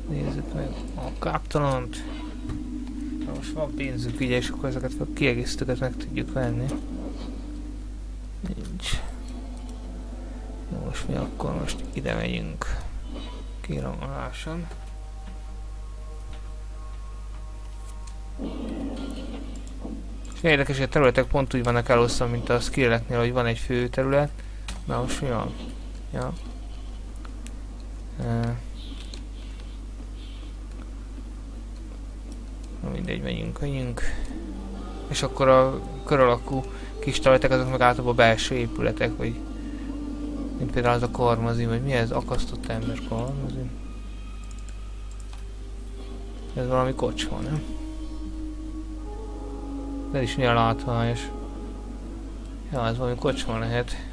Nézzük meg a káptalant. Most van pénzünk ugye, és akkor ezeket a kiegészítőket meg tudjuk venni. Nincs. Na most mi akkor most ide megyünk kirangoláson. És érdekes, hogy a területek pont úgy vannak elosztva, mint a skilleknél, hogy van egy fő terület. Na most mi van? Ja. Na mindegy, menjünk. És akkor a kör alakú kis területek azok meg általában belső épületek, vagy mint például az a karmazin, vagy mi ez? Akasztott ember karmazin? Ez valami kocsma, nem? De is milyen látványos. Ja, ez valami kocsma lehet.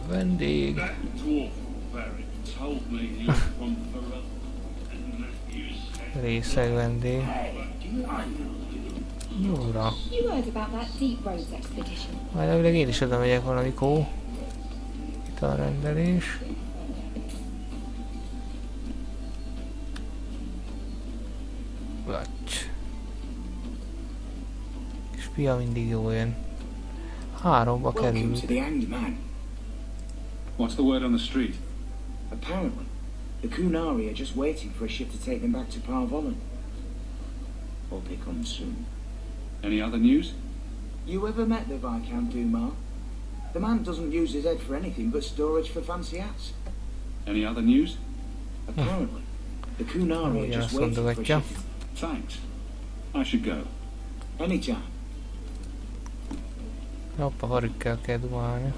Vendég. Részeg vendég. Jóra. Majd elvileg én is oda megyek valamikor. Itt a rendelés. Watch. És pia mindig jó jön. 3-ba került. What's the word on the street? Apparently, the Kunari are just waiting for a ship to take them back to Parvolan. Hope they come soon. Any other news? You ever met the Viscount Dumar? The man doesn't use his head for anything but storage for fancy hats. Any other news? Apparently, the Kunari are just waiting for a ship to... Thanks. I should go. Anytime. Hoppa, harikkel kell dumálni.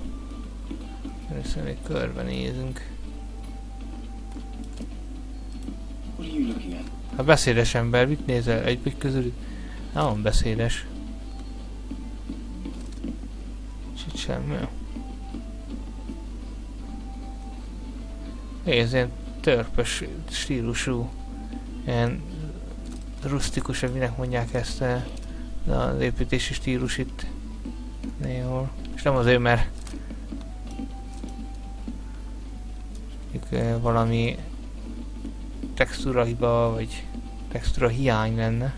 Először még körbenézünk. What are you looking at? Hát beszédes ember, mit nézel? Egy közül? Nem beszédes. Itt semmi. Ez ilyen törpös stílusú, ilyen rustikus, vagy minek mondják ezt az építési stílus itt néhol. És nem azért, mert valami textúra hiba, vagy textúra hiány lenne.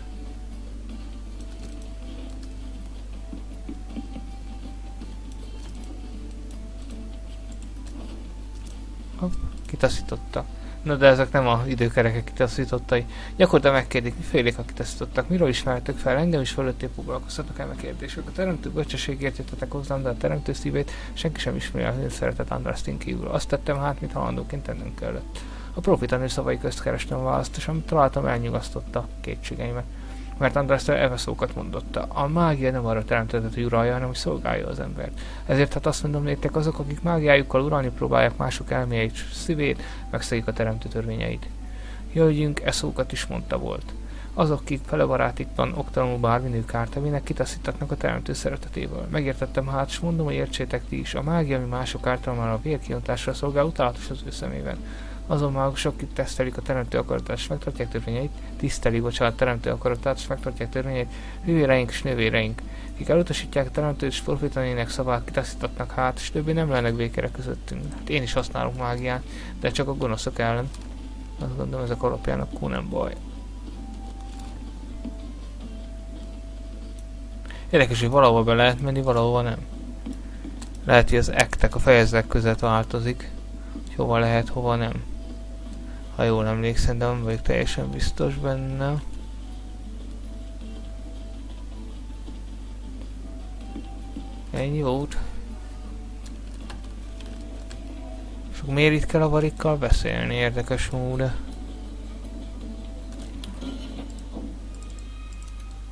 Hopp, kitaszította. Na de ezek nem az időkerekek kitaszítottai. Gyakorlatilag megkérdik, mifélék, akit taszítottak. Miről ismertek fel? Engem is fölötté foglalkoztatnak eme kérdések. A teremtő bölcsességért jöttetek hozzám, de a teremtő szívét senki sem ismeri az én szeretett Andrastin kívül. Azt tettem hát, mit halandóként tennünk kellett. A profitanő szavai közt kerestem a választ, és amit találtam, elnyugasztotta kétségeimet. Mert Andrastel eve szókat mondotta. A mágia nem arra teremtett, hogy uralja, hanem hogy szolgálja az embert. Ezért hát azt mondom néktek, azok, akik mágiájukkal uralni próbálják mások elméjét és szívét, megszegik a teremtő törvényeit. Jöjjünk, e szókat is mondta volt. Azok, akik fele barátikban oktalanul bármi nő kártevének, kitaszítatnak a teremtő szeretetéből. Megértettem hát, és mondom, hogy értsétek ti is. A mágia, ami mások által már a vérkiontásra szolgál, utálatos az ő szemében. Azon mágusok, akik tesztelik a teremtő akaratát és megtartják törvényeit, teremtő akaratát és megtartják törvényeit, hővéreink és nővéreink, akik elutasítják a teremtőt és profitanének szavát, kitaszítatnak hát, és többé nem lennek békére közöttünk. Hát én is használok mágiát, de csak a gonoszok ellen. Azt gondolom, ezek alapján akkor nem baj. Érdekes, hogy valahol be lehet menni, valahol nem. Lehet, hogy az ektek a fejezetek között változik, hogy hova lehet, hova nem. Ha jól emlékszem, de nem vagyok teljesen biztos benne. Ennyi volt. És miért itt kell a varikkal beszélni? Érdekes módon.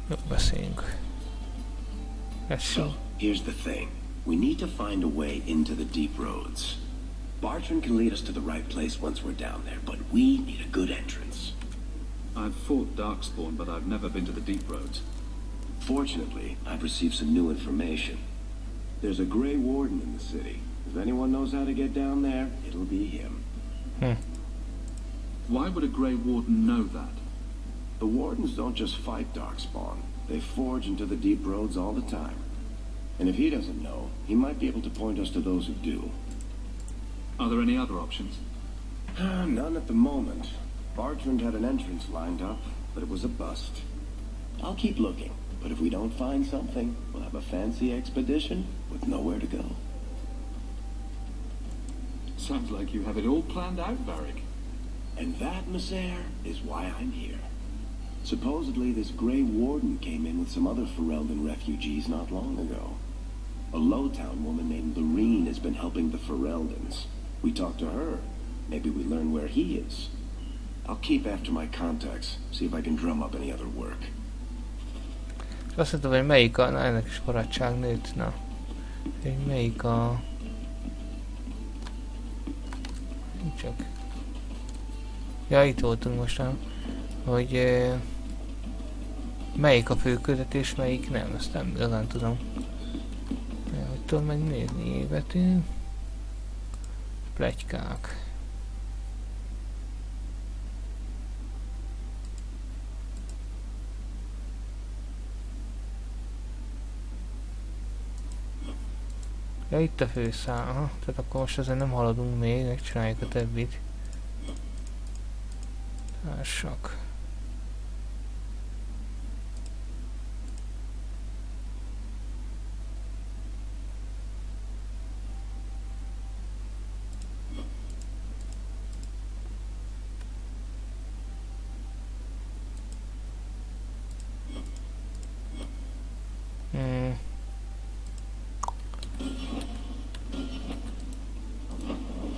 Jó, beszéljünk. So, here's the thing. We need to find a way into the deep roads. Bartran can lead us to the right place once we're down there, but we need a good entrance. I've fought Darkspawn, but I've never been to the deep roads. Fortunately, I've received some new information. There's a Grey Warden in the city. If anyone knows how to get down there, it'll be him. Why would a Grey Warden know that? The Wardens don't just fight Darkspawn. They forge into the deep roads all the time. And if he doesn't know, he might be able to point us to those who do. Are there any other options? None at the moment. Bartrand had an entrance lined up, but it was a bust. I'll keep looking, but if we don't find something, we'll have a fancy expedition with nowhere to go. Sounds like you have it all planned out, Varric. And that, Messer, is why I'm here. Supposedly, this Grey Warden came in with some other Ferelden refugees not long ago. A Lowtown woman named Lorene has been helping the Fereldans. We talked to her. Maybe we learn where he is. I'll keep after my contacts, see if I can drum up any other work. Azt mondtam, hogy melyik a... Na, ennek is barátság nőtt, na. Hogy melyik a... Csak... Ja, itt voltunk most, nem? Hogy... melyik a főküldetés, melyik nem, ezt nem igazán tudom. Hogy tudom megnézni, évetű. Pletykák. Ja, itt a főszám, aha. Tehát akkor most azért nem haladunk még, megcsináljuk a többit. Társak.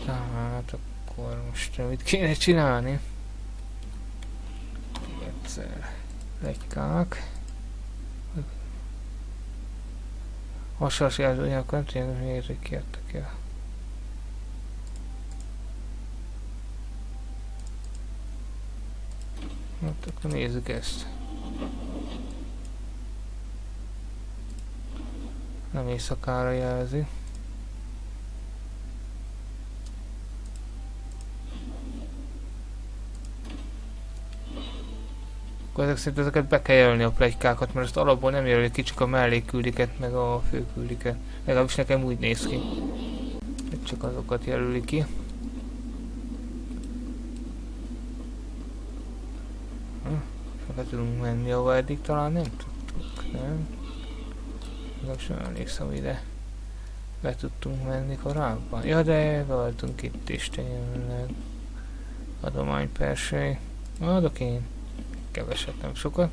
Tehát akkor most mit kéne csinálni? Egyszer legykák. Hasonlás jelzőnyi, akkor nem tudják, hogy miért kértek el. Hát akkor nézzük ezt. Nem éjszakára jelzi. Akkor ezek szerint ezeket be kell jelölni a pletykákat, mert ezt alapból nem jelölik ki, csak a mellékküldiket, meg a főküldiket. Legalábbis nekem úgy néz ki. Csak azokat jelölik ki. Fel tudunk menni, ahova eddig talán nem tudtuk, nem? Legalábbis nem emlékszem, ide be tudtunk menni korábban. Ja, de voltunk itt is tényleg. Adomány persely. Adok én. Keveset, nem sokat.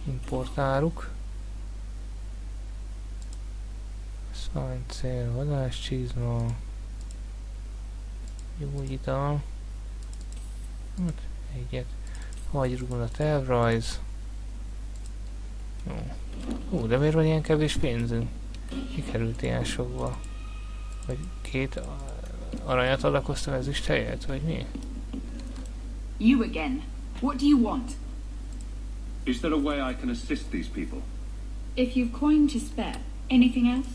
Importáruk. Szajncél, vadászcsizma. Gyógyital. Hát, egyet. Hagyrúna, tervrajz. Jó. De miért van ilyen kevés pénzünk? Mi került ilyen sokba? Vagy 2 aranyat adakoztam ezüst helyett, vagy mi? You again. What do you want? Is there a way I can assist these people? If you've coin to spare. Anything else?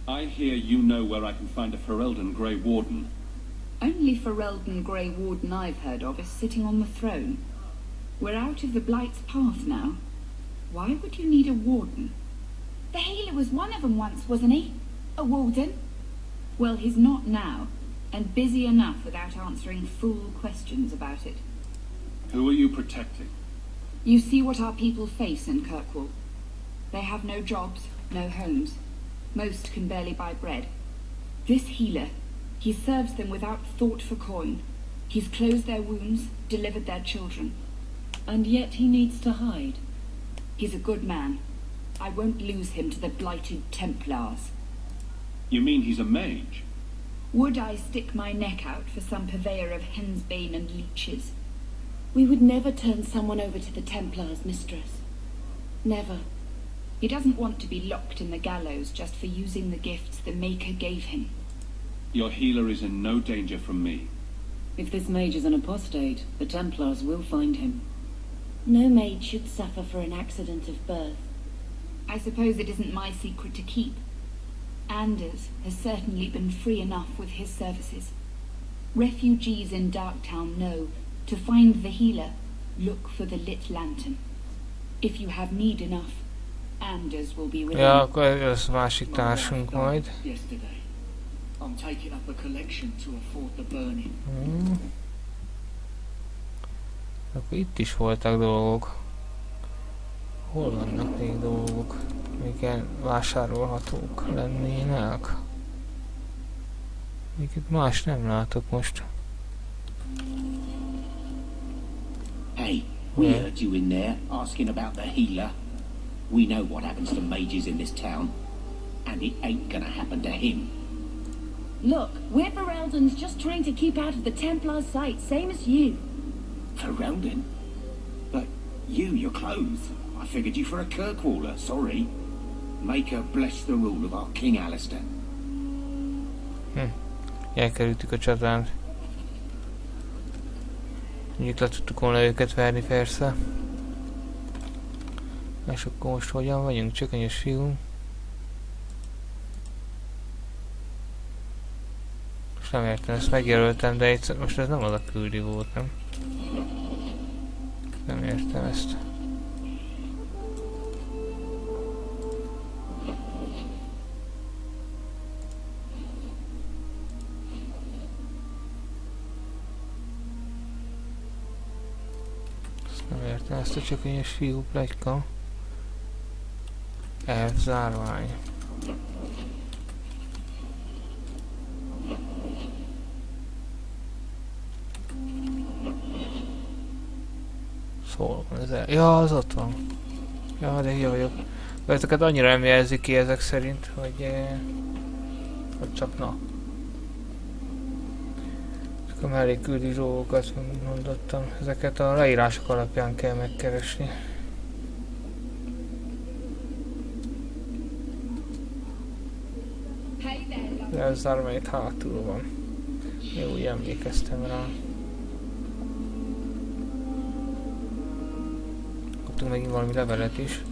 I hear you know where I can find a Ferelden Grey Warden. Only Ferelden Grey Warden I've heard of is sitting on the throne. We're out of the Blight's path now. Why would you need a warden? The healer was one of them once, wasn't he? A warden? Well, he's not now, and busy enough without answering fool questions about it. Who are you protecting? You see what our people face in Kirkwall. They have no jobs, no homes. Most can barely buy bread. This healer, he serves them without thought for coin. He's closed their wounds, delivered their children. And yet he needs to hide. He's a good man. I won't lose him to the blighted Templars. You mean he's a mage? Would I stick my neck out for some purveyor of hensbane and leeches? We would never turn someone over to the Templars, mistress. Never. He doesn't want to be locked in the gallows just for using the gifts the Maker gave him. Your healer is in no danger from me. If this mage is an apostate, the Templars will find him. No maid should suffer for an accident of birth. I suppose it isn't my secret to keep. Anders has certainly been free enough with his services. Refugees in Darktown know to find the healer, look for the lit lantern. If you have need enough, Anders will be with Ja, you. akkor ez másik társunk majd. Yesterday, I'm taking up a collection to afford the burning. Akkor itt is voltak dolgok. Hol vannak még dolgok, amik vásárolhatók lennének? Még itt más nem látok most. Hey, we heard you in there asking about the healer. We know what happens to mages in this town, and it ain't gonna happen to him. Look, we're Fereldans just trying to keep out of the Templar's sight, same as you. Ferelden? But your clothes. I figured you for a Kirkwaller, sorry. Maker bless the rule of our King Alistair. Elkerültük a csatát. Mondjuk le tudtuk volna őket verni persze. És akkor most hogyan vagyunk? Csökönyös fiú. Most nem értem, ezt megjelöltem, de egyszer, most ez nem az a küldi volt, nem? Nem értem ezt. Nem értem ezt a csökönyös fiú pletyka. Elzárvány. Szól van ez el. Ja, az ott van. Ja, de hülye vagyok. Ezeket annyira nem jelzik ki ezek szerint, hogy csak na. Csak a melléküldi dolgokat mondottam. Ezeket a leírások alapján kell megkeresni. Elzárva itt hátul van. Jó, úgy emlékeztem rá. Kaptunk megint valami levelet is.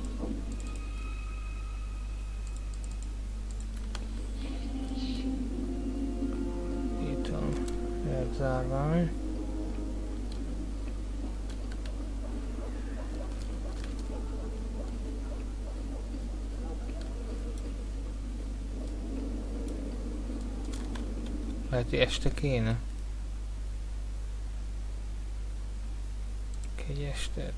Itt van. Elzárvány. Lehet, hogy este kéne. Egy estet.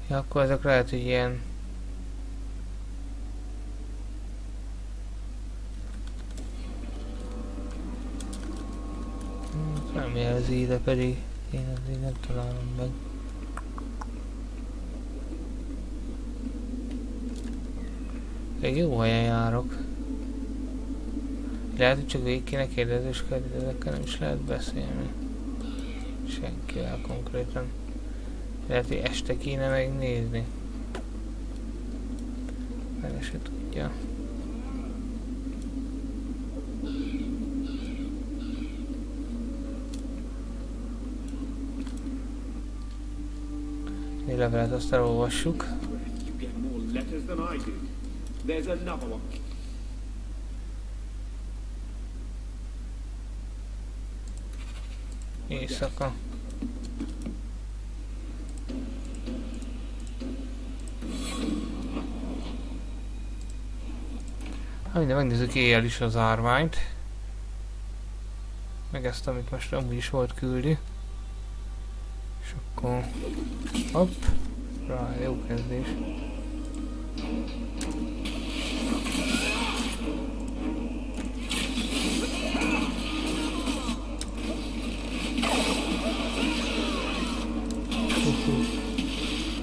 Ja, akkor ezek lehet, hogy ilyen... Nem jelzi ide, pedig én azért nem találom meg. Még jó helyen járok. Lehet, hogy csak végig kéne kérdezőskedni, de ezekkel nem is lehet beszélni. Senkivel konkrétan. Lehet, hogy este kéne megnézni. Fele se tudja. Mi levelet azt elolvassuk. You get more letters than I do. There's another one. Éjszaka. Hát minden, megnézzük éjjel is az árványt. Meg ezt, amit most amúgy is volt küldi. És akkor... Hopp! Rá, jó kezdés.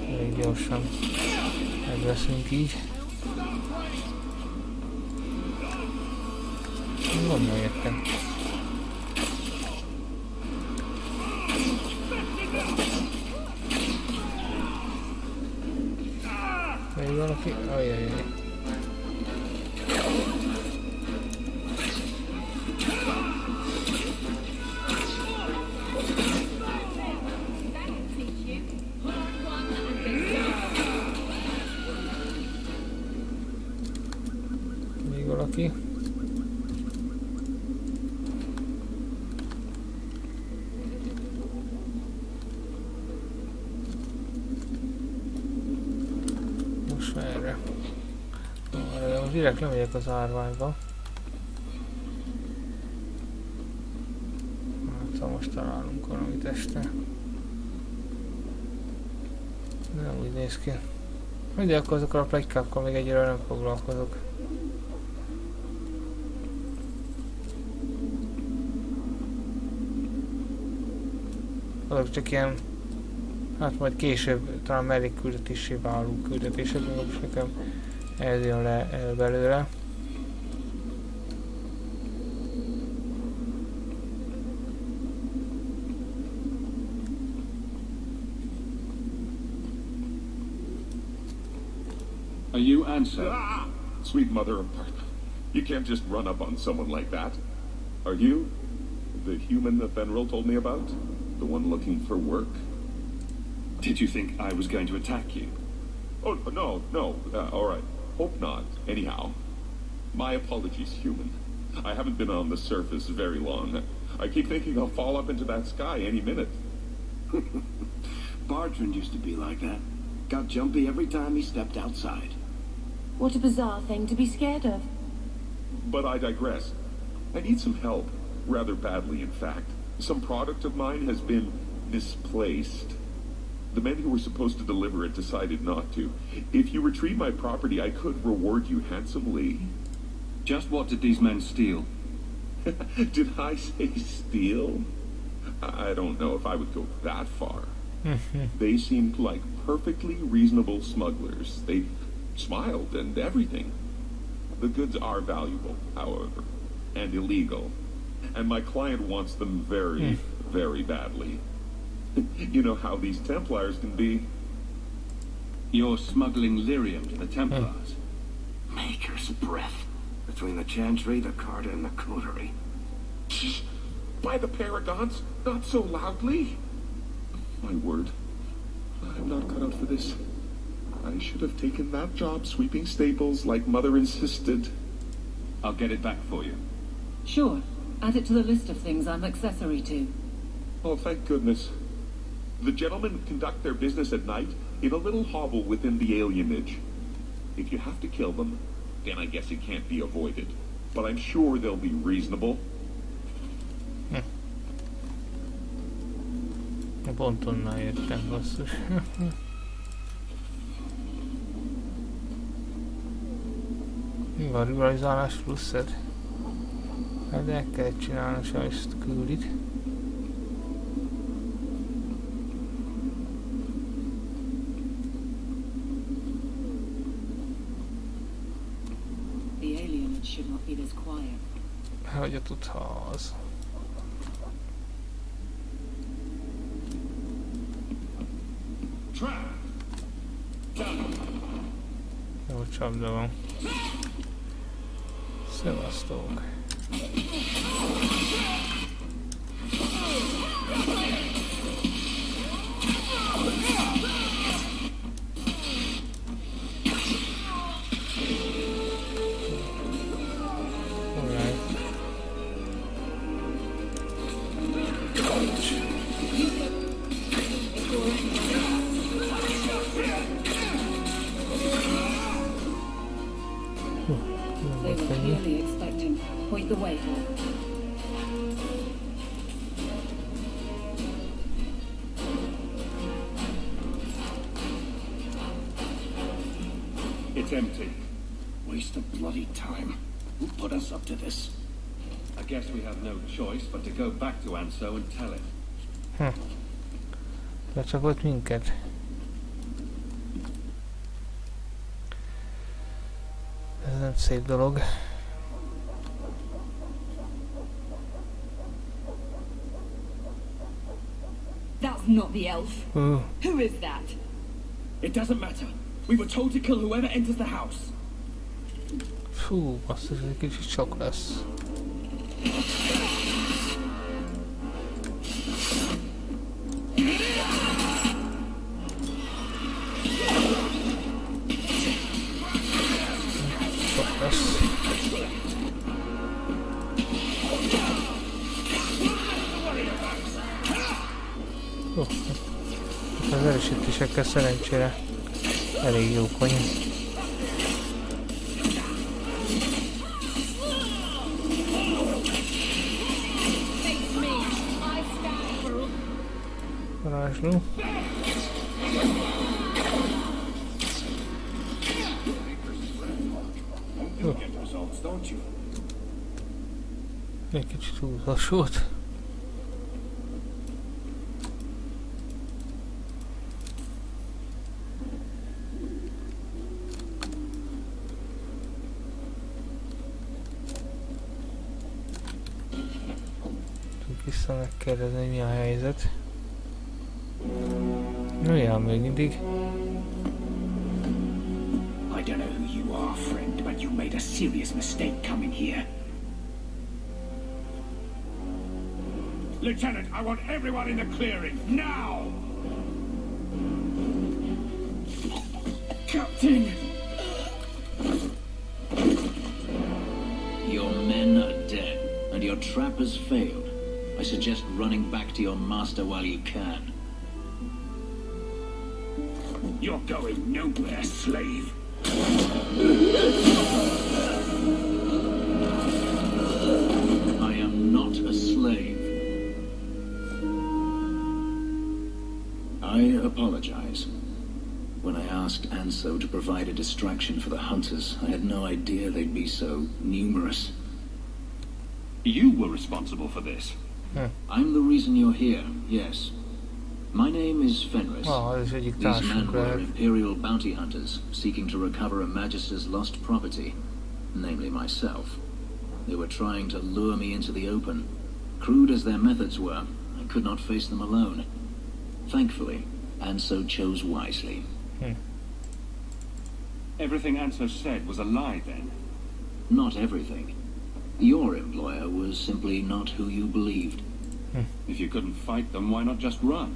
Elég gyorsan megveszünk így. Honnan jöttem? Még valaki? Ajajaj. Még valaki? Erre. Most direkt lemegyek az árványba. Hát ha most találunk valamit este. Nem úgy néz ki. Ugye akkor azokkal a pletykákkal még egyre nem foglalkozok. Azok csak ilyen... Hát majd később talán mellékküldetésé váló küldetések, most nekem ez jön le el belőle. Are you answering? Ah! Sweet mother of pearl. You can't just run up on someone like that. Are you the human that Benril told me about? The one looking for work? Did you think I was going to attack you? Oh, no. All right. Hope not. Anyhow, my apologies, human. I haven't been on the surface very long. I keep thinking I'll fall up into that sky any minute. Bertrand used to be like that. Got jumpy every time he stepped outside. What a bizarre thing to be scared of. But I digress. I need some help. Rather badly, in fact. Some product of mine has been misplaced. The men who were supposed to deliver it decided not to. If you retrieve my property, I could reward you handsomely. Just what did these men steal? Did I say steal? I don't know if I would go that far. They seemed like perfectly reasonable smugglers. They smiled and everything. The goods are valuable, however, and illegal. And my client wants them very, very badly. You know how these Templars can be. You're smuggling lyrium to the Templars. Maker's breath. Between the Chantry, the Carter, and the Coterie. Shh! By the Paragons, not so loudly! My word, I'm not cut out for this. I should have taken that job sweeping stables like Mother insisted. I'll get it back for you. Sure. Add it to the list of things I'm accessory to. Oh, thank goodness. The gentlemen conduct their business at night in a little hovel within the alienage. If you have to kill them, then I guess it can't be avoided. But I'm sure they'll be reasonable. Pont onnan jöttem, basszus. Van rivalizálás pluszed? Hát el kell csinálni, ha ezt küldid. The alien should not be this quiet. Hogy a tudház. Jó csapda van. Szevasztok. They were clearly expecting. Point the way. It's empty. Waste of bloody time. Who put us up to this? I guess we have no choice but to go back to Anso and tell it. Becsapott minket. Ez nem szép dolog. That's not the elf. Who is that? It doesn't matter. We were told to kill whoever enters the house. Fú, basszus, ez egy kicsit sok lesz. Sok lesz. Az erősítésekkel szerencsére elég jókony. Varázsló. Egy kicsit húzás volt. Vissza megkérdezni, hogy mi a helyzet. Olyan még mindig. I don't know who you are, friend, but you made a serious mistake coming here. Lieutenant, I want everyone in the clearing, now! Captain! Your men are dead, and your trap has failed. I suggest running back to your master while you can. You're going nowhere, slave. I am not a slave. I apologize. When I asked Anso to provide a distraction for the hunters, I had no idea they'd be so numerous. You were responsible for this. I'm the reason you're here, yes. My name is Fenris. These men were Imperial bounty hunters, seeking to recover a Magister's lost property, namely myself. They were trying to lure me into the open. Crude as their methods were, I could not face them alone. Thankfully, Anso chose wisely. Everything Anso said was a lie, then? Not everything. Your employer was simply not who you believed. If you couldn't fight them, why not just run?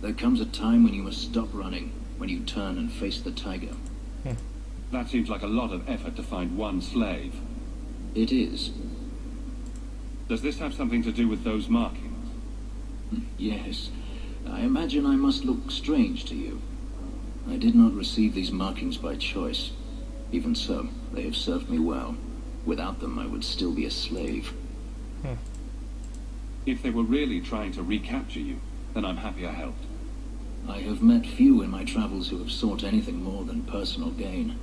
There comes a time when you must stop running, when you turn and face the tiger. That seems like a lot of effort to find one slave. It is. Does this have something to do with those markings? Yes. I imagine I must look strange to you. I did not receive these markings by choice. Even so, they have served me well. Without them, I would still be a slave. If they were really trying to recapture you, then I'm happy I helped. I have met few in my travels who have sought anything more than personal gain.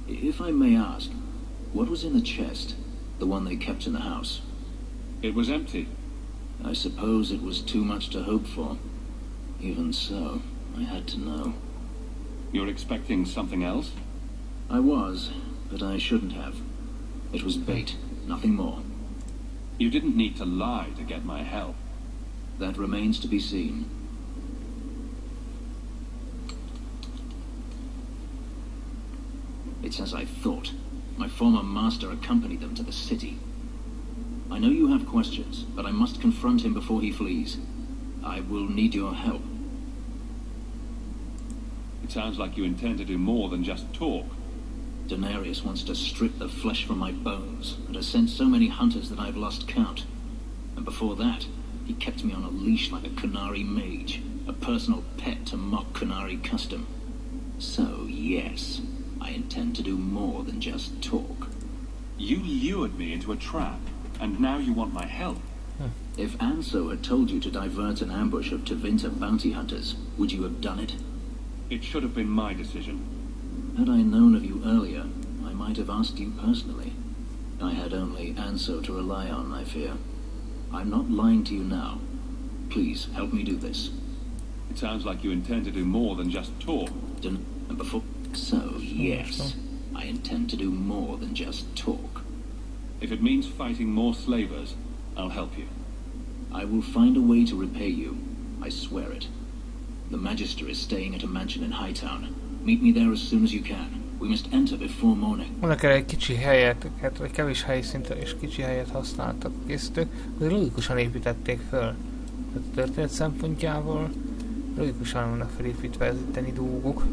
If I may ask, What was in the chest? The one they kept in the house? It was empty. I suppose it was too much to hope for. Even so, I had to know. You're expecting something else? I was, but I shouldn't have. It was bait, nothing more. You didn't need to lie to get my help. That remains to be seen. It's as I thought. My former master accompanied them to the city. I know you have questions, but I must confront him before he flees. I will need your help. It sounds like you intend to do more than just talk. Daenerys wants to strip the flesh from my bones, and has sent so many hunters that I've lost count. And before that, he kept me on a leash like a Qunari mage, a personal pet to mock Qunari custom. So, yes, I intend to do more than just talk. You lured me into a trap, and now you want my help. If Anso had told you to divert an ambush of Tevinter bounty hunters, would you have done it? It should have been my decision. Had I known of you earlier, I might have asked you personally. I had only Anso to rely on, I fear. I'm not lying to you now. Please, help me do this. It sounds like you intend to do more than just talk. And before... So, yes, I intend to do more than just talk. If it means fighting more slavers, I'll help you. I will find a way to repay you. I swear it. The Magister is staying at a mansion in Hightown. Meet me there as soon as you can. We must enter before morning. Oda kell egy kicsi helyet, vagy kevés helyszínt és kicsi helyet használtak a készítők, hogy logikusan építették föl. Tehát a történet szempontjából logikusan vannak felépítve az itteni dolgok.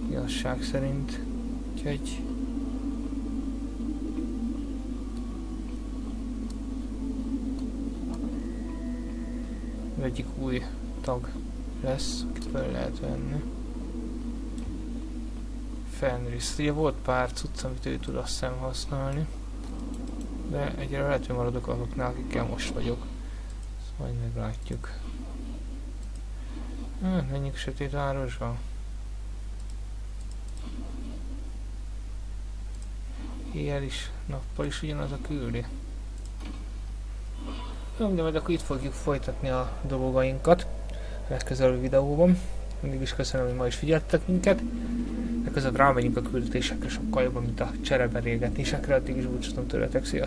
Igazság szerint. Úgyhogy... egyik új tag lesz, akit fel lehet venni. Fenris. Ugye volt pár cucc, amit ő tud azt hiszem használni. De egyre lehet, hogy maradok azoknál, akikkel most vagyok. Ezt majd meglátjuk. Menjünk sötét városba. Éjjel is, nappal is ugyanaz a küldi. Jó, de majd akkor itt fogjuk folytatni a dolgainkat a legközelebbi videóban. Mindig is köszönöm, hogy ma is figyeltek minket. Legközelebb rámegyünk a küldetésekre sokkal jobban, mint a csereberégetésekre. Addig is búcsúzom tőletek, sziasztok!